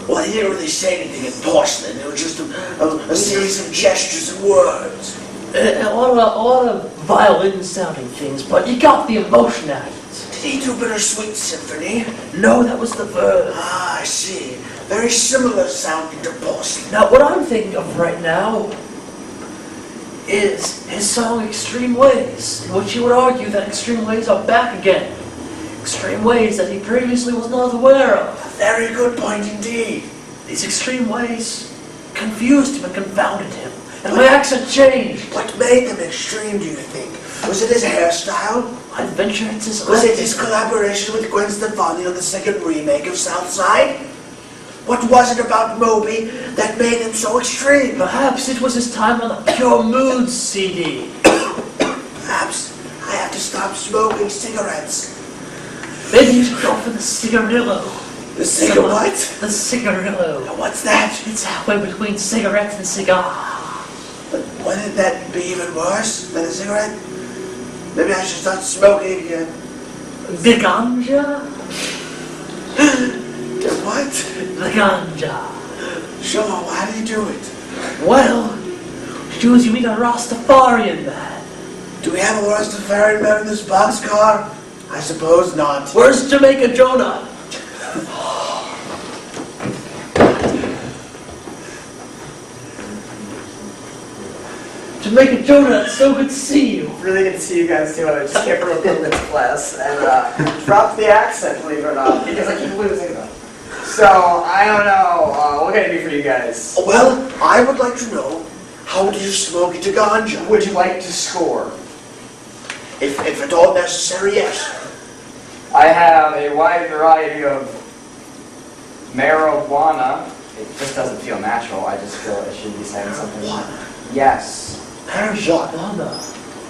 [SPEAKER 4] well, he didn't really say anything in porcelain. It was just a series of gestures and words.
[SPEAKER 5] A lot of violin-sounding things, but you got the emotion out of it.
[SPEAKER 4] Did he do Bittersweet Symphony?
[SPEAKER 5] No, that was the verb.
[SPEAKER 4] Ah, I see. Very similar sounding to porcelain.
[SPEAKER 5] Now, what I'm thinking of right now is his song Extreme Ways, in which he would argue that extreme ways are back again. Extreme ways that he previously was not aware of.
[SPEAKER 4] Very good point indeed.
[SPEAKER 5] These extreme ways confused him and confounded him, and my accent changed.
[SPEAKER 4] What made them extreme, do you think? Was it his hairstyle?
[SPEAKER 5] I'd venture it's his
[SPEAKER 4] Was it
[SPEAKER 5] acting.
[SPEAKER 4] his collaboration with Gwen Stefani on the second remake of Southside? What was it about Moby that made him so extreme?
[SPEAKER 5] Perhaps it was his time on the Pure Moods CD.
[SPEAKER 4] Perhaps I have to stop smoking cigarettes.
[SPEAKER 5] Maybe you should go for the cigarillo.
[SPEAKER 4] The cigar what?
[SPEAKER 5] The cigarillo.
[SPEAKER 4] Now, what's that?
[SPEAKER 5] It's halfway between cigarettes and cigar.
[SPEAKER 4] But wouldn't that be even worse than a cigarette? Maybe I should start smoking again.
[SPEAKER 5] The ganja?
[SPEAKER 4] The what?
[SPEAKER 5] The ganja.
[SPEAKER 4] Sure, how do you do it?
[SPEAKER 5] Well, shoes you meet a Rastafarian man.
[SPEAKER 4] Do we have a Rastafarian man in this boxcar? I suppose not.
[SPEAKER 5] Where's Jamaica Jonah? Jamaica Jonah, it's so good to see you.
[SPEAKER 1] Really good to see you guys too. I just came from a business class and dropped the accent, believe it or not, because I keep losing them. So, I don't know, what can I do for you guys?
[SPEAKER 4] Well, I would like to know, how do you smoke into ganja?
[SPEAKER 1] Would you like to score?
[SPEAKER 4] If at all necessary, yes.
[SPEAKER 1] I have a wide variety of marijuana. It just doesn't feel natural. I just feel it should be saying something. Yes.
[SPEAKER 5] Marijuana.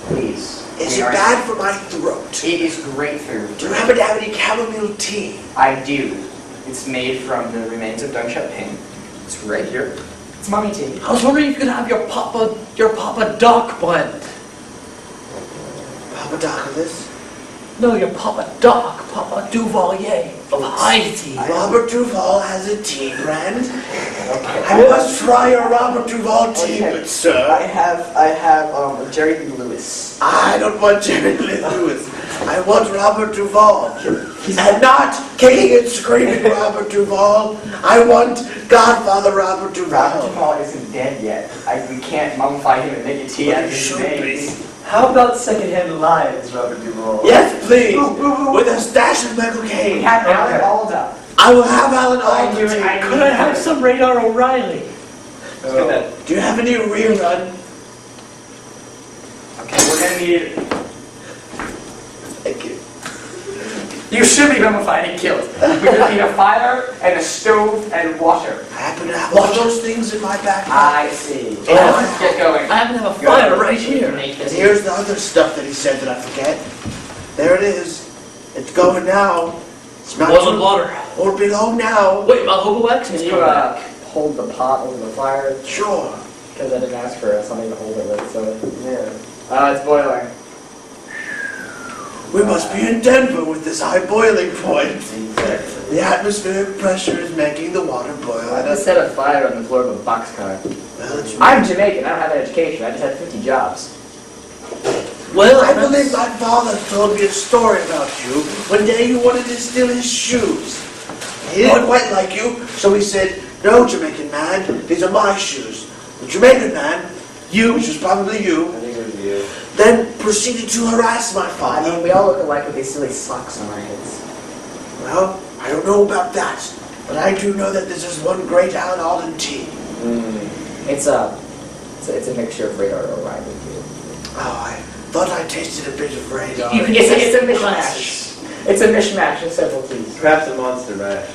[SPEAKER 1] Please.
[SPEAKER 4] Is it bad for my throat?
[SPEAKER 1] It is great for your
[SPEAKER 4] Do you happen to have any chamomile tea?
[SPEAKER 1] I do. It's made from the remains of Deng Xiaoping. It's right here. It's mommy tea.
[SPEAKER 5] I was wondering if you could have your Papa Doc blend.
[SPEAKER 4] Papadopoulos?
[SPEAKER 5] No, your Papa Doc, Papa Duvalier of high tea.
[SPEAKER 4] Robert Duval has a tea brand.
[SPEAKER 1] Okay.
[SPEAKER 4] I must try your Robert Duval tea,
[SPEAKER 1] Okay.
[SPEAKER 4] good sir.
[SPEAKER 1] I have Jerry Lee Lewis.
[SPEAKER 4] I don't want Jerry Lee Lewis. I want Robert Duval. And not kicking and screaming Robert Duval. I want Godfather Robert Duval.
[SPEAKER 1] Robert Duvall isn't dead yet. We can't mummify him and make a tea
[SPEAKER 4] But
[SPEAKER 1] out of
[SPEAKER 4] he
[SPEAKER 1] his
[SPEAKER 4] should
[SPEAKER 1] name.
[SPEAKER 4] be.
[SPEAKER 3] How about secondhand lions, Robert Duvall?
[SPEAKER 4] Yes, please. With a stash of Michael Caine.
[SPEAKER 1] We have Alan Alda.
[SPEAKER 4] I will have Alan Alda.
[SPEAKER 5] Could I have some Radar O'Reilly?
[SPEAKER 4] Do you have any rerun?
[SPEAKER 1] Okay, we're gonna need.
[SPEAKER 4] Thank you.
[SPEAKER 1] You should be mummified and killed. We're gonna need a fire and a stove and water.
[SPEAKER 4] I happen to have all those things in my backpack.
[SPEAKER 1] I see.
[SPEAKER 5] Oh.
[SPEAKER 1] Let's get going.
[SPEAKER 5] I happen to have a fire right here.
[SPEAKER 4] And here's the other stuff that he said that I forget. There it is. It's going now. It's not
[SPEAKER 5] Boiling
[SPEAKER 4] too-
[SPEAKER 5] water.
[SPEAKER 4] Won't be long now.
[SPEAKER 5] Wait, my hobo wax?
[SPEAKER 1] Can
[SPEAKER 5] Can
[SPEAKER 1] you
[SPEAKER 5] you
[SPEAKER 1] hold the pot over the fire?
[SPEAKER 4] Sure.
[SPEAKER 1] Because I didn't ask for something to hold it with, so yeah. It's boiling.
[SPEAKER 4] We must be in Denver with this high boiling point. The atmospheric pressure is making the water boil.
[SPEAKER 6] I just set a fire on the floor of a boxcar.
[SPEAKER 4] Well, it's
[SPEAKER 6] I'm Jamaican. I don't have an education. I just had 50 jobs.
[SPEAKER 5] Well,
[SPEAKER 4] I believe my father told me a story about you. One day you wanted to steal his shoes. He didn't quite like you, so he said, "No, Jamaican man, these are my shoes." The Jamaican man, you, which was probably you,
[SPEAKER 3] I think it was you.
[SPEAKER 4] then proceeded to harass my
[SPEAKER 6] I
[SPEAKER 4] father.
[SPEAKER 6] mean, we all look alike with these silly socks on our heads.
[SPEAKER 4] Well, I don't know about that, but I do know that this is one great Alan Alden tea.
[SPEAKER 6] It's a mixture of Radar O'Reilly too.
[SPEAKER 4] Oh, I thought I tasted a bit of radar.
[SPEAKER 5] You can
[SPEAKER 6] It's
[SPEAKER 5] say
[SPEAKER 6] a mishmash. It's a mishmash of several teas.
[SPEAKER 3] Perhaps a monster mash.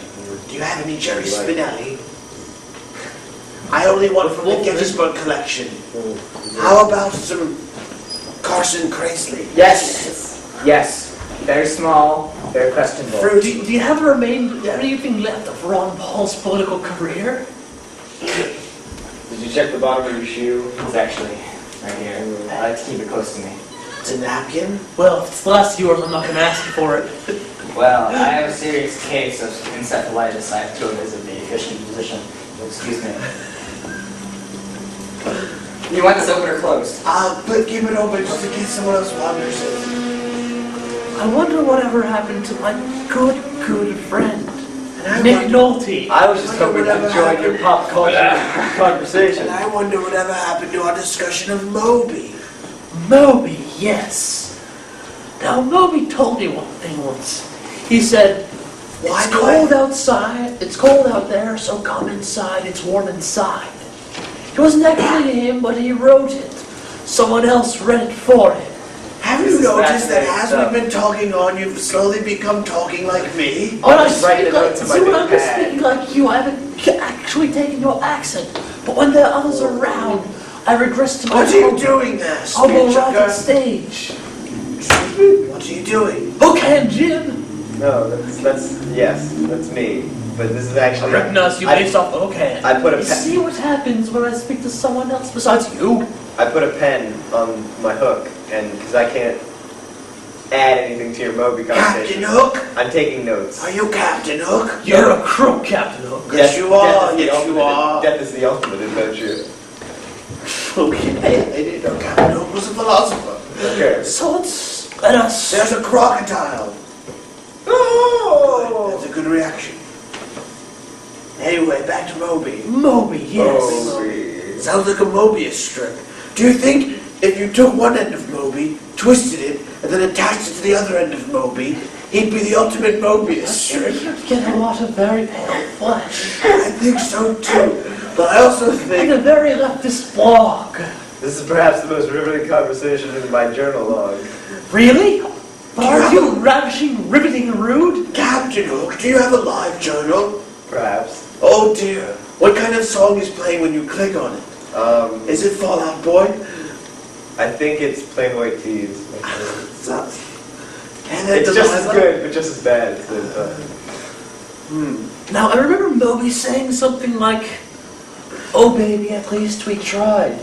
[SPEAKER 4] Do you have any Jerry Spinelli? I only want from the Gettysburg collection. How about some Carson Crasley?
[SPEAKER 6] Yes. Yes. Very small, very questionable.
[SPEAKER 5] do you have anything left of Ron Paul's political career?
[SPEAKER 3] Did you check the bottom of your shoe?
[SPEAKER 1] It's actually right here. I like to keep it close to me.
[SPEAKER 4] It's a napkin.
[SPEAKER 5] Well, if it's the last of yours, I'm not going to ask you for it.
[SPEAKER 1] Well, I have a serious case of encephalitis. I have to go visit the official physician. Excuse me. You want this open or closed?
[SPEAKER 4] But keep it open just in case someone else wanders in.
[SPEAKER 5] I wonder whatever happened to my good friend,
[SPEAKER 4] And
[SPEAKER 5] Nick Nolte.
[SPEAKER 3] I was just hoping to join your pop culture conversation.
[SPEAKER 4] And I wonder whatever happened to our discussion of Moby.
[SPEAKER 5] Moby, yes. Now, Moby told me one thing once. He said,
[SPEAKER 4] Why
[SPEAKER 5] it's
[SPEAKER 4] do
[SPEAKER 5] cold outside, it's cold out there, so come inside, it's warm inside. It wasn't actually him, but he wrote it. Someone else read it for him.
[SPEAKER 4] Have
[SPEAKER 3] This
[SPEAKER 4] you
[SPEAKER 3] is
[SPEAKER 4] noticed that
[SPEAKER 3] fascinating
[SPEAKER 4] as
[SPEAKER 3] stuff.
[SPEAKER 4] we've been talking on, you've slowly become talking like me?
[SPEAKER 5] When I
[SPEAKER 3] just writing
[SPEAKER 5] speak
[SPEAKER 3] the
[SPEAKER 5] like,
[SPEAKER 3] notes in my
[SPEAKER 5] see, when
[SPEAKER 3] new
[SPEAKER 5] I'm
[SPEAKER 3] pad.
[SPEAKER 5] speaking like you, I haven't actually taken your accent. But when there are others around, I regress to my
[SPEAKER 4] What are you doing there,
[SPEAKER 5] hobo
[SPEAKER 4] speech
[SPEAKER 5] rocket
[SPEAKER 4] sucker?
[SPEAKER 5] stage.
[SPEAKER 4] What are you doing?
[SPEAKER 5] Okay, Jim.
[SPEAKER 3] No, that's me. But this is
[SPEAKER 5] I
[SPEAKER 3] actually.
[SPEAKER 5] recognize you based off the okay.
[SPEAKER 3] I put a
[SPEAKER 5] You
[SPEAKER 3] pen.
[SPEAKER 5] see what happens when I speak to someone else besides you?
[SPEAKER 3] I put a pen on my hook, and because I can't add anything to your Moby
[SPEAKER 4] Captain
[SPEAKER 3] conversation,
[SPEAKER 4] Hook?
[SPEAKER 3] I'm taking notes.
[SPEAKER 4] Are you Captain Hook?
[SPEAKER 5] You're a crook, Captain Hook.
[SPEAKER 4] Yes, you are.
[SPEAKER 3] Death is the
[SPEAKER 4] Yes, you
[SPEAKER 3] ultimate-
[SPEAKER 4] are.
[SPEAKER 3] Death is the ultimate adventure.
[SPEAKER 5] Okay.
[SPEAKER 4] I didn't know Captain Hook was a philosopher.
[SPEAKER 3] Okay.
[SPEAKER 5] So let us.
[SPEAKER 4] There's a crocodile.
[SPEAKER 3] Oh!
[SPEAKER 4] Good. That's a good reaction. Anyway, back to Moby.
[SPEAKER 5] Moby, yes.
[SPEAKER 3] Moby.
[SPEAKER 4] Sounds like a Mobius strip. Do you think if you took one end of Moby, twisted it, and then attached it to the other end of Moby, he'd be the ultimate Mobius strip?
[SPEAKER 5] You'd get a lot of very pale flesh.
[SPEAKER 4] I think so too. But I also
[SPEAKER 5] And
[SPEAKER 4] think
[SPEAKER 5] a very leftist blog.
[SPEAKER 3] This is perhaps the most riveting conversation in my journal log.
[SPEAKER 5] Really? But
[SPEAKER 4] Do you
[SPEAKER 5] aren't
[SPEAKER 4] have
[SPEAKER 5] you ravishing, riveting, and rude?
[SPEAKER 4] Captain Hook, do you have a live journal?
[SPEAKER 3] Perhaps.
[SPEAKER 4] Oh dear. What kind of song is playing when you click on it? Is it Fall Out Boy?
[SPEAKER 3] I think it's Plain White Tees.
[SPEAKER 4] And
[SPEAKER 3] It's just as good, but just as bad at the same time.
[SPEAKER 5] Now, I remember Moby saying something like, "Oh baby, at least we tried.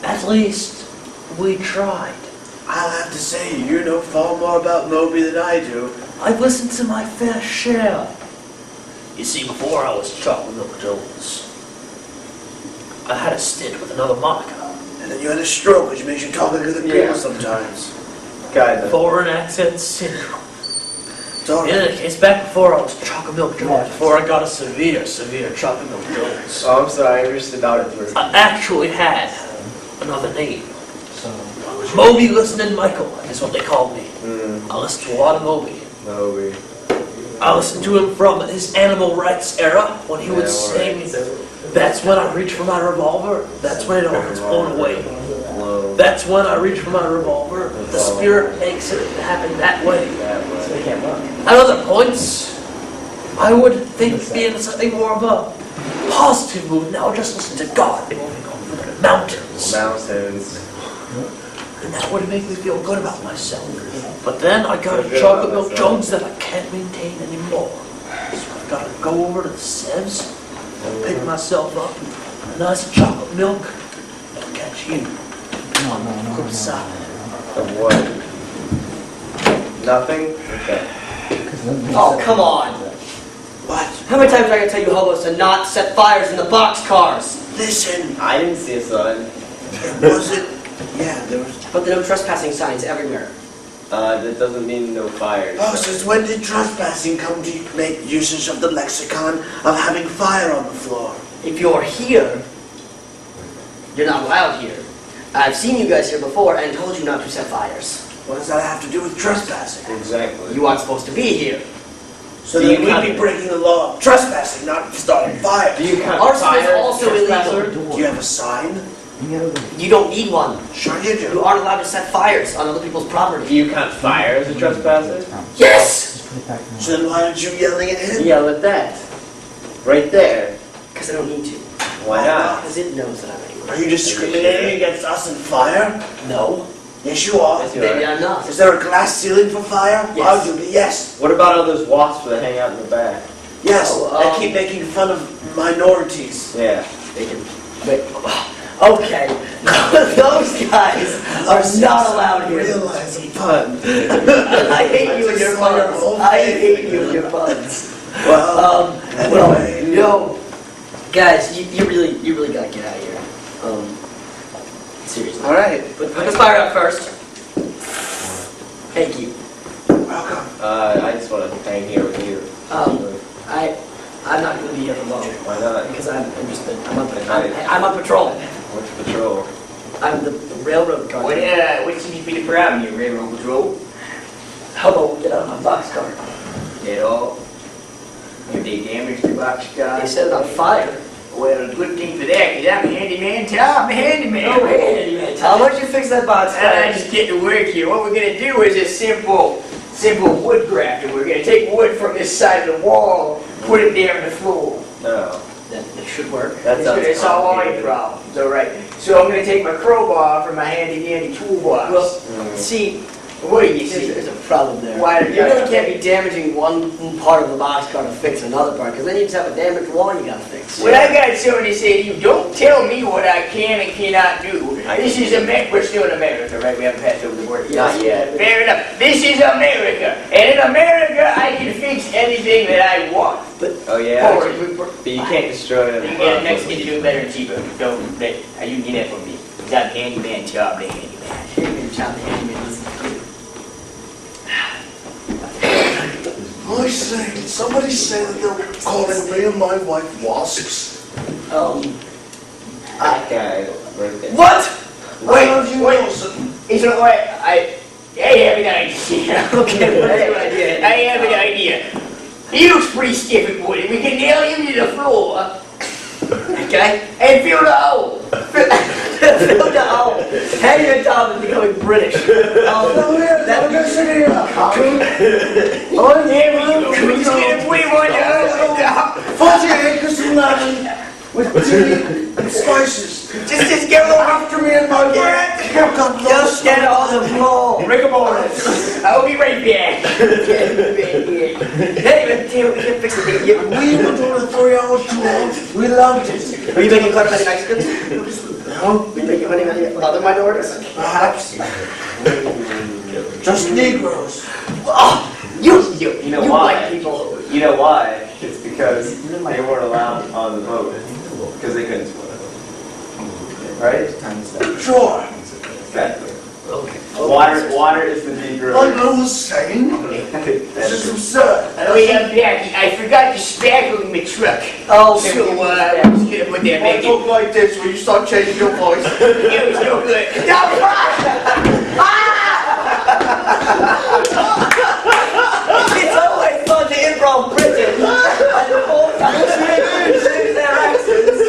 [SPEAKER 5] At least we tried."
[SPEAKER 4] I'll have to say, you know far more about Moby than I do.
[SPEAKER 5] I've listened to my fair share. You see, before I was Chocolate Milk Jones, I had a stint with another moniker.
[SPEAKER 4] And then you had a stroke, which makes you talk like other people
[SPEAKER 3] Yeah.
[SPEAKER 4] sometimes.
[SPEAKER 3] Kinda.
[SPEAKER 5] Foreign accent syndrome.
[SPEAKER 4] It's all
[SPEAKER 5] In
[SPEAKER 4] right.
[SPEAKER 5] any case, back before I was Chocolate Milk Jones, before I got a severe Chocolate Milk Jones,
[SPEAKER 3] Oh, I'm sorry, I'm just an auditor.
[SPEAKER 5] I actually had another name. Moby Listening Michael is what they called me. I listened to a lot of Moby.
[SPEAKER 3] Moby.
[SPEAKER 5] I listened to him from his animal rights era when he would
[SPEAKER 3] Yeah,
[SPEAKER 5] sing,
[SPEAKER 3] alright.
[SPEAKER 5] "That's when I reach for my revolver, that's when it all gets blown away.
[SPEAKER 3] Blow.
[SPEAKER 5] That's when I reach for my revolver, the spirit makes it happen that way."
[SPEAKER 3] That way.
[SPEAKER 5] At other points, I would think being something more of a positive mood. Now just listen to God moving over the mountains.
[SPEAKER 3] Mountains.
[SPEAKER 5] And that would make me feel good about myself. But then I got
[SPEAKER 3] Feel
[SPEAKER 5] a
[SPEAKER 3] good
[SPEAKER 5] Chocolate
[SPEAKER 3] about
[SPEAKER 5] Milk
[SPEAKER 3] myself.
[SPEAKER 5] Jones that I can't maintain anymore. So I gotta go over to the Sevs, pick myself up, a nice chocolate milk, and catch you. Go inside.
[SPEAKER 3] Of what? Nothing? Okay.
[SPEAKER 8] Oh, come on.
[SPEAKER 4] What?
[SPEAKER 8] How many times am I going to tell you hobos to not set fires in the boxcars?
[SPEAKER 4] Listen,
[SPEAKER 3] I didn't see a sign.
[SPEAKER 4] it wasn't... Yeah, there was...
[SPEAKER 8] But there are no trespassing signs everywhere.
[SPEAKER 3] That doesn't mean no fires.
[SPEAKER 4] Oh, since when did trespassing come to make usage of the lexicon of having fire on the floor?
[SPEAKER 8] If you're here, you're not allowed here. I've seen you guys here before and told you not to set fires.
[SPEAKER 4] What does that have to do with trespassing?
[SPEAKER 3] Exactly.
[SPEAKER 8] You aren't supposed to be here.
[SPEAKER 4] So
[SPEAKER 3] Do
[SPEAKER 4] then
[SPEAKER 3] you
[SPEAKER 4] we'd
[SPEAKER 3] count-
[SPEAKER 4] be breaking the law of trespassing, not starting fires.
[SPEAKER 3] Do you count
[SPEAKER 8] Arson is
[SPEAKER 3] fire as
[SPEAKER 8] also
[SPEAKER 3] trespasser?
[SPEAKER 8] illegal.
[SPEAKER 4] Do you have a sign?
[SPEAKER 8] You don't need one.
[SPEAKER 4] Sure you do.
[SPEAKER 8] You aren't allowed to set fires on other people's
[SPEAKER 3] Do
[SPEAKER 8] property.
[SPEAKER 3] you count fire as a trespasser?
[SPEAKER 8] Yes!
[SPEAKER 4] So then why aren't you yelling at him?
[SPEAKER 3] Yell at that. Right there.
[SPEAKER 8] Because I don't need to.
[SPEAKER 3] Why not?
[SPEAKER 8] Because it knows that I'm angry.
[SPEAKER 4] Are you discriminating against us in fire?
[SPEAKER 8] No.
[SPEAKER 4] Yes, you are.
[SPEAKER 3] Yes, you
[SPEAKER 8] Maybe
[SPEAKER 3] are.
[SPEAKER 8] I'm not.
[SPEAKER 4] Is there a glass ceiling for fire?
[SPEAKER 8] Yes.
[SPEAKER 4] Arguably, yes.
[SPEAKER 3] What about all those wasps that hang out in the back?
[SPEAKER 4] Yes,
[SPEAKER 8] Oh,
[SPEAKER 4] they keep making fun of minorities.
[SPEAKER 3] Yeah.
[SPEAKER 8] They can. Wait. Okay. Those guys are not allowed here.
[SPEAKER 4] Realize a pun.
[SPEAKER 8] I hate you and your puns. I hate you and your puns.
[SPEAKER 4] Well, anyway.
[SPEAKER 8] Yo, guys, you really gotta get out of here. Seriously.
[SPEAKER 4] All right.
[SPEAKER 8] Put the fire out first. Thank you.
[SPEAKER 4] Well,
[SPEAKER 3] I just want to hang here with you.
[SPEAKER 8] I'm not going to be here for long.
[SPEAKER 3] Why not?
[SPEAKER 8] Because I'm interested. I'm on patrol.
[SPEAKER 3] What's patrol?
[SPEAKER 8] I'm the railroad guard.
[SPEAKER 6] What seems to be the problem, you railroad patrol?
[SPEAKER 8] How about we get out of my boxcar?
[SPEAKER 6] At all? If they damage the boxcar?
[SPEAKER 8] They set it on fire.
[SPEAKER 6] Well, good thing for that, because I'm a handyman, Tom, the handyman.
[SPEAKER 8] No handyman. How much you fix that boxcar?
[SPEAKER 6] I just get to work here. What we're going to do is a simple wood grafting. We're going to take wood from this side of the wall, put it there on the floor.
[SPEAKER 3] No.
[SPEAKER 8] That should work.
[SPEAKER 6] It's all improv. So, right. So I'm going to take my crowbar from my handy-dandy toolbox.
[SPEAKER 8] Well, see,
[SPEAKER 6] what do you see?
[SPEAKER 8] there's a problem there.
[SPEAKER 6] Why
[SPEAKER 8] You really can't be damaging one part of the boxcar to fix another part, because then you just have a damaged wall you gotta fix.
[SPEAKER 6] Well, I got something to say to you. Don't tell me what I can and cannot do. This is America. We're still in America, right? We haven't passed over the border.
[SPEAKER 8] Not yet.
[SPEAKER 6] Fair enough. This is America. And in America, I can fix anything that I want.
[SPEAKER 3] Oh yeah?
[SPEAKER 6] Forward.
[SPEAKER 3] But you can't destroy it.
[SPEAKER 6] You get it next thing to do it better and cheaper. Don't, you can get that from me. It's not the handyman job, the handyman.
[SPEAKER 8] Handyman job, the handyman listen to you.
[SPEAKER 4] I say, did somebody say that they're calling me and my wife wasps?
[SPEAKER 3] That guy right there.
[SPEAKER 6] What? Wait,
[SPEAKER 4] None of you
[SPEAKER 6] wait.
[SPEAKER 4] knows it.
[SPEAKER 6] It's not like I have an idea.
[SPEAKER 8] Okay, what's your idea?
[SPEAKER 6] I have an idea. He looks pretty stiff and woody. We can nail him to the floor.
[SPEAKER 8] Okay?
[SPEAKER 6] And fill the hole.
[SPEAKER 8] Fill the hole. Handyman job is becoming British.
[SPEAKER 4] Now here,
[SPEAKER 8] that-
[SPEAKER 4] look at here.
[SPEAKER 6] There we go. We just get a wave on the hole.
[SPEAKER 4] 40 acres of land with tea and spices.
[SPEAKER 6] Just get over.
[SPEAKER 4] After me and my wife.
[SPEAKER 8] Just get on the floor.
[SPEAKER 6] Rigor I'll be right back.
[SPEAKER 8] Handyman, we can fix the thing.
[SPEAKER 4] We were doing a 3-hour tour. We loved it.
[SPEAKER 8] Are you making fun of any Mexicans? No. Are you making fun of any other minorities?
[SPEAKER 4] Perhaps. Just Negroes.
[SPEAKER 8] Oh, you
[SPEAKER 3] know why?
[SPEAKER 8] like people.
[SPEAKER 3] You know why? It's because they weren't allowed on the boat. Because they couldn't swim. Right?
[SPEAKER 4] Sure.
[SPEAKER 3] Exactly.
[SPEAKER 8] Okay.
[SPEAKER 3] Water is the Negro.
[SPEAKER 4] Like I was saying, this is absurd.
[SPEAKER 6] Oh yeah, Becky, I forgot to spackle in my truck.
[SPEAKER 8] Oh,
[SPEAKER 6] So, I'm just gonna put that
[SPEAKER 4] I
[SPEAKER 6] back in.
[SPEAKER 4] talk like this when you start changing your voice.
[SPEAKER 6] It was no good. No,
[SPEAKER 8] It's always fun to improv Britain. And the whole time change their accents.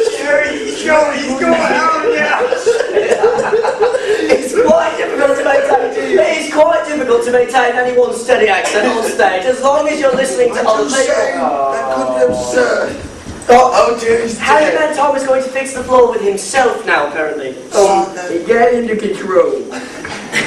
[SPEAKER 6] he's going out now.
[SPEAKER 8] It's quite difficult to maintain. It is quite difficult to maintain any one steady accent on stage as long as you're listening to
[SPEAKER 4] I'm
[SPEAKER 8] other
[SPEAKER 4] just saying,
[SPEAKER 8] people.
[SPEAKER 4] that could be absurd.
[SPEAKER 8] Oh,
[SPEAKER 4] dear, he's
[SPEAKER 8] Handyman Tom is going to fix the floor with himself now, apparently.
[SPEAKER 6] Get into control.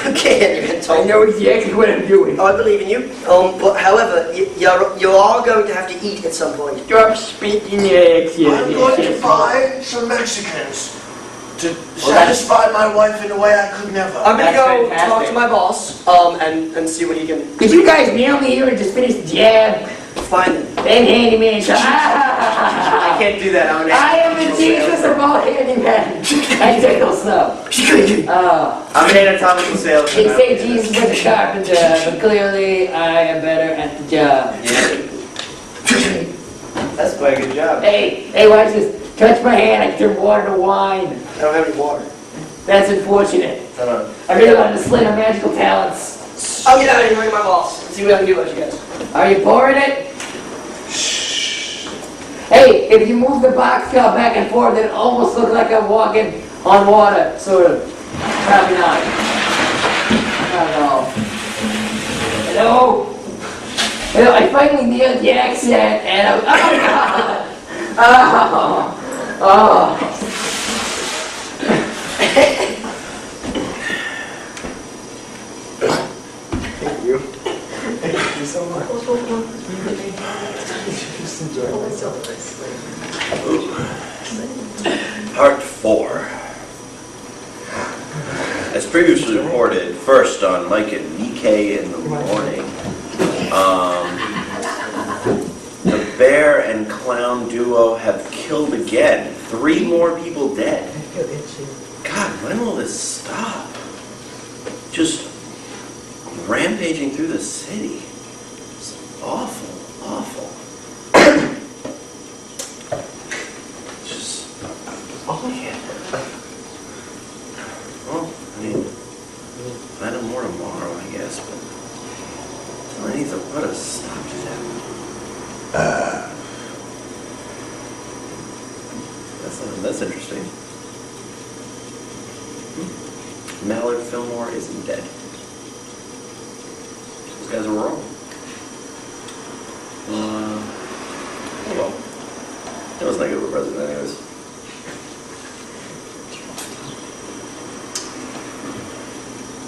[SPEAKER 8] Okay, Handyman Tom.
[SPEAKER 6] I know exactly what I'm doing.
[SPEAKER 8] I believe in you. But however, you are going to have to eat at some point.
[SPEAKER 6] Stop speaking your accent.
[SPEAKER 4] I'm going to buy some Mexicans to satisfy my wife in a way I could never.
[SPEAKER 8] I'm gonna
[SPEAKER 6] That's
[SPEAKER 8] go
[SPEAKER 6] fantastic.
[SPEAKER 8] talk to my boss, and see what he can
[SPEAKER 6] Could you guys mail me here and just finish the job?
[SPEAKER 8] find.
[SPEAKER 6] Then handyman.
[SPEAKER 3] I can't do that.
[SPEAKER 6] I am the Jesus of all handyman. I tickle snow.
[SPEAKER 3] I'm an anatomical salesman.
[SPEAKER 6] They say Jesus was a carpenter, but clearly I am better at the job.
[SPEAKER 3] That's quite a good job.
[SPEAKER 6] Hey, watch this. Touch my hand, I can turn water to wine.
[SPEAKER 8] I don't have any water.
[SPEAKER 6] That's unfortunate.
[SPEAKER 3] Hold on.
[SPEAKER 6] I really want to display my magical talents.
[SPEAKER 8] I'll get out of here and ring my boss and see what I can do about you guys.
[SPEAKER 6] Are you pouring it? Hey, if you move the boxcar back and forth, it almost looks like I'm walking on water, sort of. Probably not. Not at all. Hello? I finally nailed the accent, and I'm... Oh, God! Oh.
[SPEAKER 3] Thank you. Thank you so much.
[SPEAKER 9] Part 4. As previously reported, first on Mike and Nikkei in the morning, the bear and clown duo have killed again. 3 more people dead. God, when will this stop? Just rampaging through the city. awful. It's just, oh yeah. Well, I mean, find out more tomorrow, I guess, but I need to put a stop to that. That's interesting. Mallard Fillmore isn't dead. Those guys are wrong. Oh well. That was not good for president anyways.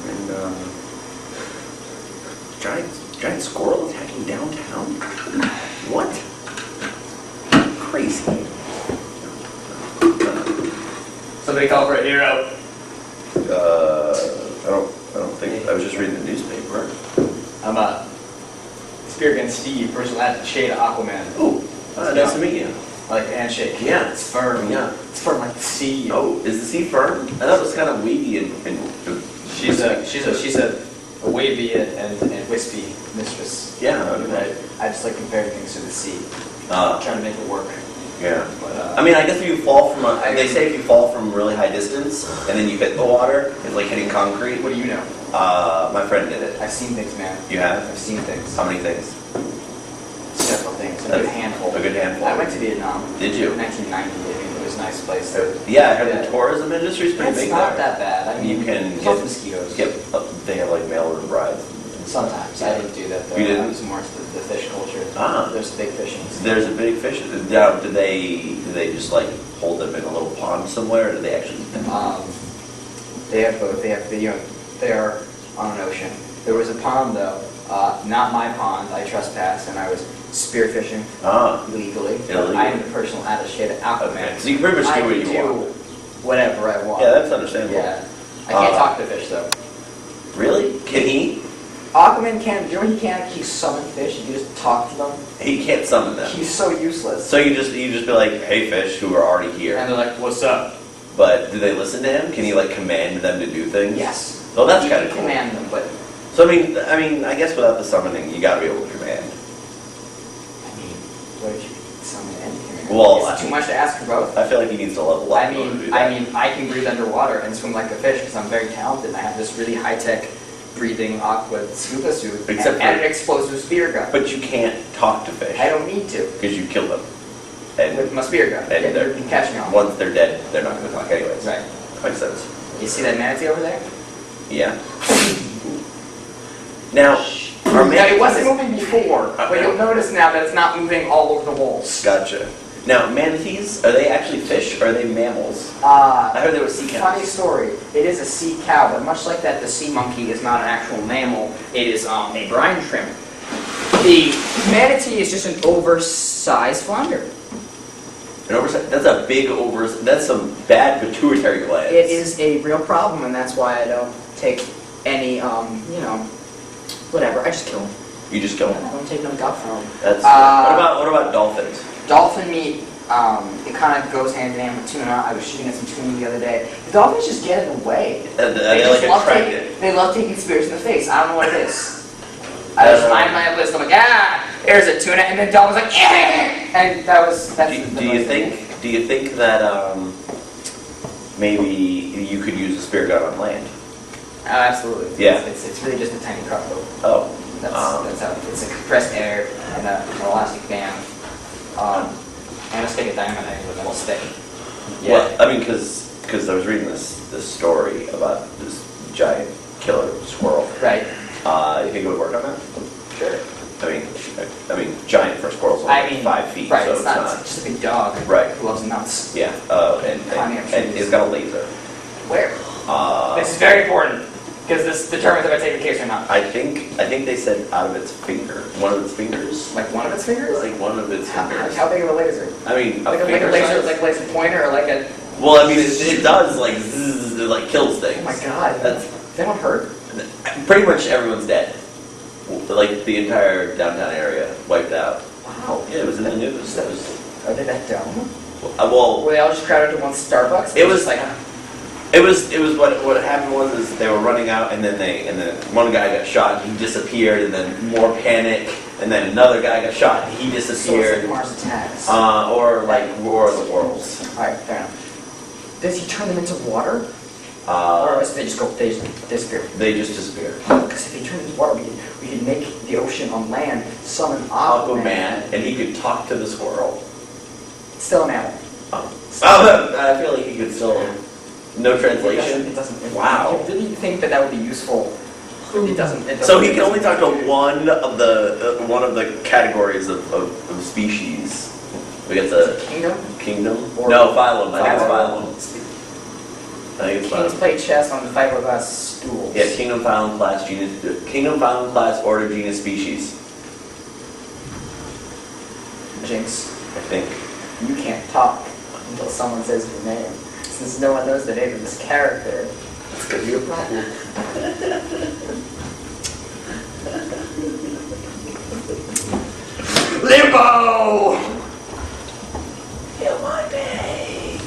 [SPEAKER 9] And giant squirrel attacking downtown? What? Crazy.
[SPEAKER 1] Somebody call for a hero.
[SPEAKER 9] I don't think, I was just reading the newspaper.
[SPEAKER 1] I'm Spear against Steve, person who had to shade Aquaman.
[SPEAKER 9] Ooh, nice to meet you.
[SPEAKER 1] Like a handshake.
[SPEAKER 9] Yeah.
[SPEAKER 1] It's firm.
[SPEAKER 9] Yeah.
[SPEAKER 1] It's firm like the sea.
[SPEAKER 9] Oh, is the sea firm? I thought it was kind of weedy and
[SPEAKER 1] She's a wavy and wispy mistress.
[SPEAKER 9] yeah.
[SPEAKER 1] Right. I just like comparing things to the sea. Trying to make it work.
[SPEAKER 9] Yeah.
[SPEAKER 1] But,
[SPEAKER 9] I mean, I guess if you fall from they say if you fall from really high distance and then you hit the water, it's like hitting concrete.
[SPEAKER 1] What do you know?
[SPEAKER 9] My friend did it.
[SPEAKER 1] I've seen things, man.
[SPEAKER 9] You have?
[SPEAKER 1] I've seen things.
[SPEAKER 9] How many things?
[SPEAKER 1] Several things. A good handful.
[SPEAKER 9] A good handful.
[SPEAKER 1] I went to Vietnam.
[SPEAKER 9] Did you?
[SPEAKER 1] 1990. I mean, it was a nice place.
[SPEAKER 9] Yeah, I heard the tourism industry's pretty
[SPEAKER 1] It's
[SPEAKER 9] big
[SPEAKER 1] not
[SPEAKER 9] there.
[SPEAKER 1] that bad. I mean,
[SPEAKER 9] You can
[SPEAKER 1] there's
[SPEAKER 9] get-
[SPEAKER 1] lots of mosquitoes.
[SPEAKER 9] They have like mail-order rides.
[SPEAKER 1] Sometimes. I didn't do that though.
[SPEAKER 9] You didn't?
[SPEAKER 1] I was more into the fish culture.
[SPEAKER 9] Ah.
[SPEAKER 1] There's big fishing.
[SPEAKER 9] There's a big fish. Now, do they just like hold them in a little pond somewhere, or do they actually eat them?
[SPEAKER 1] They have both. They are on an ocean. There was a pond though, not my pond. I trespassed and I was spearfishing illegally.
[SPEAKER 9] Illegal.
[SPEAKER 1] I am the personal attaché to Aquaman.
[SPEAKER 9] Okay. So you can pretty much do what you want.
[SPEAKER 1] Whatever I want.
[SPEAKER 9] Yeah, that's understandable.
[SPEAKER 1] Yeah. I can't talk to fish though.
[SPEAKER 9] Really? Can he?
[SPEAKER 1] Aquaman can't. You know he can't. He summon fish. You just talk to them.
[SPEAKER 9] He can't summon them.
[SPEAKER 1] He's so useless.
[SPEAKER 9] So you just be like, hey fish, who are already here.
[SPEAKER 1] And they're like, "What's up?"
[SPEAKER 9] But do they listen to him? Can he like command them to do things?
[SPEAKER 1] Yes.
[SPEAKER 9] Well, that's
[SPEAKER 1] You
[SPEAKER 9] kind of
[SPEAKER 1] can
[SPEAKER 9] cool.
[SPEAKER 1] command them, but
[SPEAKER 9] So I mean, I guess without the summoning, you got to be able to command.
[SPEAKER 1] I mean, what if you summon anything?
[SPEAKER 9] Well,
[SPEAKER 1] Is it too much to ask for both?
[SPEAKER 9] I feel like he needs to level up.
[SPEAKER 1] I
[SPEAKER 9] in order to do
[SPEAKER 1] mean,
[SPEAKER 9] that.
[SPEAKER 1] I can breathe underwater and swim like a fish because I'm very talented. I have this really high-tech breathing aqua scuba suit
[SPEAKER 9] Except
[SPEAKER 1] and
[SPEAKER 9] for-
[SPEAKER 1] an explosive spear gun.
[SPEAKER 9] But you can't talk to fish
[SPEAKER 1] I don't need to
[SPEAKER 9] because you kill them, and
[SPEAKER 1] with my spear gun.
[SPEAKER 9] And
[SPEAKER 1] Yeah,
[SPEAKER 9] they're-
[SPEAKER 1] you can catch me on.
[SPEAKER 9] once they're dead, they're not going to talk anyways.
[SPEAKER 1] Right.
[SPEAKER 9] Makes sense.
[SPEAKER 1] You see that manatee over there?
[SPEAKER 9] Yeah. Now, our
[SPEAKER 1] Now, it wasn't
[SPEAKER 9] manatees.
[SPEAKER 1] moving before, but you'll notice now that it's not moving all over the walls.
[SPEAKER 9] Gotcha. Now, manatees, are they actually fish or are they mammals? I heard they were sea
[SPEAKER 1] Funny
[SPEAKER 9] cows.
[SPEAKER 1] story. It is a sea cow, but much like that, the sea monkey is not an actual mammal. It is a brine shrimp. The manatee is just an oversized flounder.
[SPEAKER 9] An oversight. That's a big That's some bad pituitary glands.
[SPEAKER 1] It is a real problem, and that's why I don't take any, whatever. I just kill them.
[SPEAKER 9] You just kill
[SPEAKER 1] I
[SPEAKER 9] them.
[SPEAKER 1] don't take no gut from them.
[SPEAKER 9] That's. What about dolphins?
[SPEAKER 1] Dolphin meat, it kind of goes hand in hand with tuna. I was shooting at some tuna the other day. The dolphins just get in the way.
[SPEAKER 9] They
[SPEAKER 1] just
[SPEAKER 9] like
[SPEAKER 1] love
[SPEAKER 9] attracted.
[SPEAKER 1] they love taking spears in the face. I don't know what it is. I was mind my list. I'm like, there's a tuna, and then dolphin's like, and that's.
[SPEAKER 9] Do you think that maybe you could use a spear gun on land?
[SPEAKER 1] Absolutely.
[SPEAKER 9] Yeah.
[SPEAKER 1] It's really just a tiny crossbow.
[SPEAKER 9] Oh.
[SPEAKER 1] That's how it's a compressed air and an elastic band, and a stick of dynamite with a little stick. Yeah.
[SPEAKER 9] Well, I mean, because I was reading this story about this giant killer squirrel.
[SPEAKER 1] Right.
[SPEAKER 9] You think it would work on that?
[SPEAKER 1] Sure.
[SPEAKER 9] I mean, giant for squirrels are like 5 feet,
[SPEAKER 1] right,
[SPEAKER 9] so
[SPEAKER 1] it's not it's just a big dog.
[SPEAKER 9] Right.
[SPEAKER 1] Who loves nuts.
[SPEAKER 9] Yeah.
[SPEAKER 1] Climbing up
[SPEAKER 9] And
[SPEAKER 1] trees.
[SPEAKER 9] it's got a laser.
[SPEAKER 1] Where? This is very important because this determines if I take the case or not.
[SPEAKER 9] I think they said out of its finger, one of its fingers.
[SPEAKER 1] Like one of its fingers?
[SPEAKER 9] Like one of its fingers.
[SPEAKER 1] How big of a laser?
[SPEAKER 9] I mean,
[SPEAKER 1] Like a
[SPEAKER 9] finger
[SPEAKER 1] laser,
[SPEAKER 9] size.
[SPEAKER 1] like a laser pointer or like a.
[SPEAKER 9] Well, I mean, it does like zzz, it like kills things.
[SPEAKER 1] Oh my god.
[SPEAKER 9] That's
[SPEAKER 1] They don't hurt.
[SPEAKER 9] pretty much everyone's dead. Like the entire downtown area wiped out.
[SPEAKER 1] Wow.
[SPEAKER 9] Yeah, it was in the news. That was
[SPEAKER 1] Are they that dumb?
[SPEAKER 9] well.
[SPEAKER 1] Were they all just crowded to one Starbucks?
[SPEAKER 9] It was
[SPEAKER 1] like.
[SPEAKER 9] It was what happened was is they were running out and then one guy got shot and he disappeared and then more panic and then another guy got shot and he disappeared.
[SPEAKER 2] So Mars attacks.
[SPEAKER 9] Or like War of the Worlds.
[SPEAKER 2] Alright, fair enough. Does he turn them into water? Or they just disappear?
[SPEAKER 9] They just disappear.
[SPEAKER 2] Because if he turned them into water, we could make the ocean on land summon Aquaman.
[SPEAKER 9] And he could talk to the squirrel.
[SPEAKER 2] Still an animal.
[SPEAKER 9] I feel like he could still. No translation?
[SPEAKER 2] It doesn't.
[SPEAKER 9] Wow.
[SPEAKER 2] I really think that would be useful. It doesn't.
[SPEAKER 9] So he can only talk to one of the categories of species. We get the kingdom.
[SPEAKER 2] Or
[SPEAKER 9] no, phylum. I think it's phylum.
[SPEAKER 2] Kings play chess on the fiberglass stools.
[SPEAKER 9] Yeah, kingdom, phylum, class, genus. Kingdom, phylum, class, order, genus, species.
[SPEAKER 2] Jinx.
[SPEAKER 9] I think.
[SPEAKER 2] You can't talk until someone says your name. Since no one knows the name of this character.
[SPEAKER 9] That's gonna be a problem.
[SPEAKER 1] Limbo!
[SPEAKER 2] Kill my babe.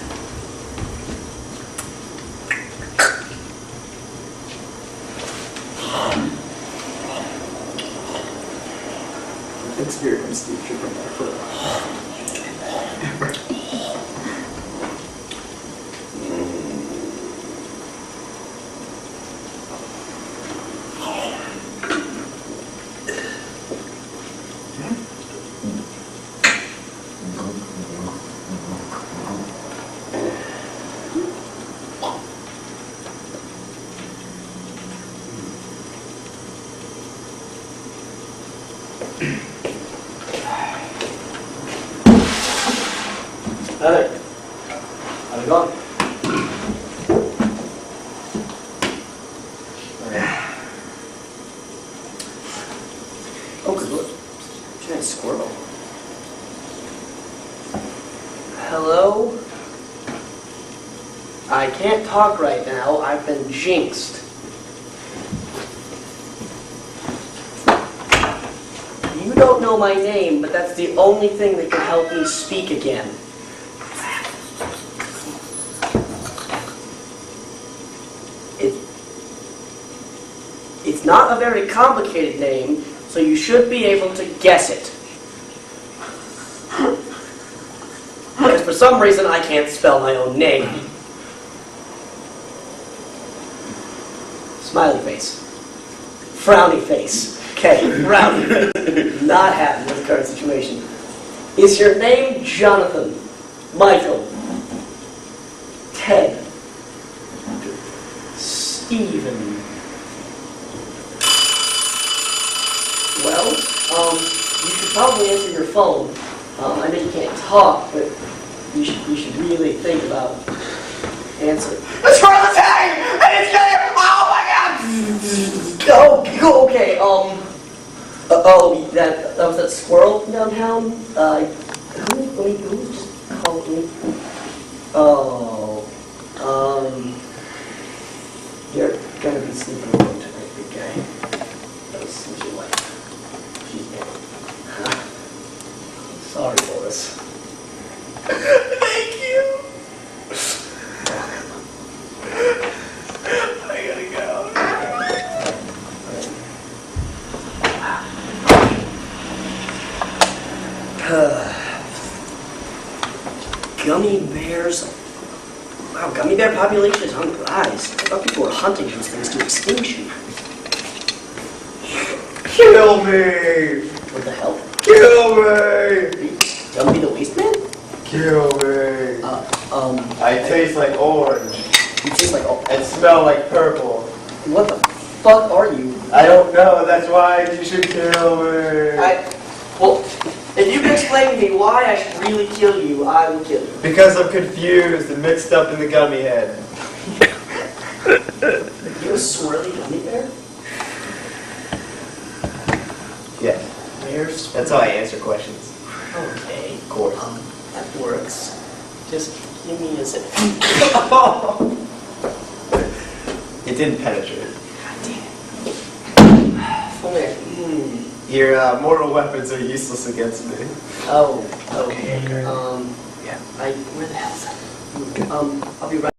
[SPEAKER 2] Experience teacher from my foot.
[SPEAKER 8] Heather, how's it going?
[SPEAKER 7] Oh, good look. Giant squirrel. Hello? I can't talk right now. I've been jinxed. You don't know my name, but that's the only thing that can help me speak again. It's not a very complicated name, so you should be able to guess it. Because for some reason I can't spell my own name. Smiley face. Frowny face. Okay, frowny face. Not happy with the current situation. Is your name Jonathan? Michael? Ted? Stephen? Well, you should probably answer your phone. I know you can't talk, but you should really think about answering.
[SPEAKER 1] The squirrel attack! And it's killing him! Oh my god!
[SPEAKER 7] Oh, okay, that was that squirrel downtown? Who just called me? You're gonna be sleeping alone tonight, big guy. That was your wife. She's dead. Sorry, Boris.
[SPEAKER 1] Thank you! I gotta go.
[SPEAKER 7] Gummy bears. Wow, gummy bear population is on the rise. I thought people were hunting these things to extinction.
[SPEAKER 3] Kill me!
[SPEAKER 7] What the hell?
[SPEAKER 3] Kill me!
[SPEAKER 7] Gummy the waste man?
[SPEAKER 3] Kill me! I taste like orange
[SPEAKER 7] You taste like
[SPEAKER 3] and smell like purple.
[SPEAKER 7] what the fuck are you?
[SPEAKER 3] I don't know, that's why you should kill me.
[SPEAKER 7] Well, if you can explain to me why I should really kill you, I will kill you.
[SPEAKER 3] Because I'm confused and mixed up in the gummy head.
[SPEAKER 7] You a swirly gummy bear?
[SPEAKER 3] Yeah,
[SPEAKER 7] Bears?
[SPEAKER 3] that's how I answer questions.
[SPEAKER 7] Okay.
[SPEAKER 3] Of course.
[SPEAKER 7] That works. Just give me a sec.
[SPEAKER 3] It didn't penetrate.
[SPEAKER 7] Where?
[SPEAKER 3] Your mortal weapons are useless against me.
[SPEAKER 7] Oh, okay.
[SPEAKER 3] Yeah.
[SPEAKER 7] Where the hell is that? I'll be right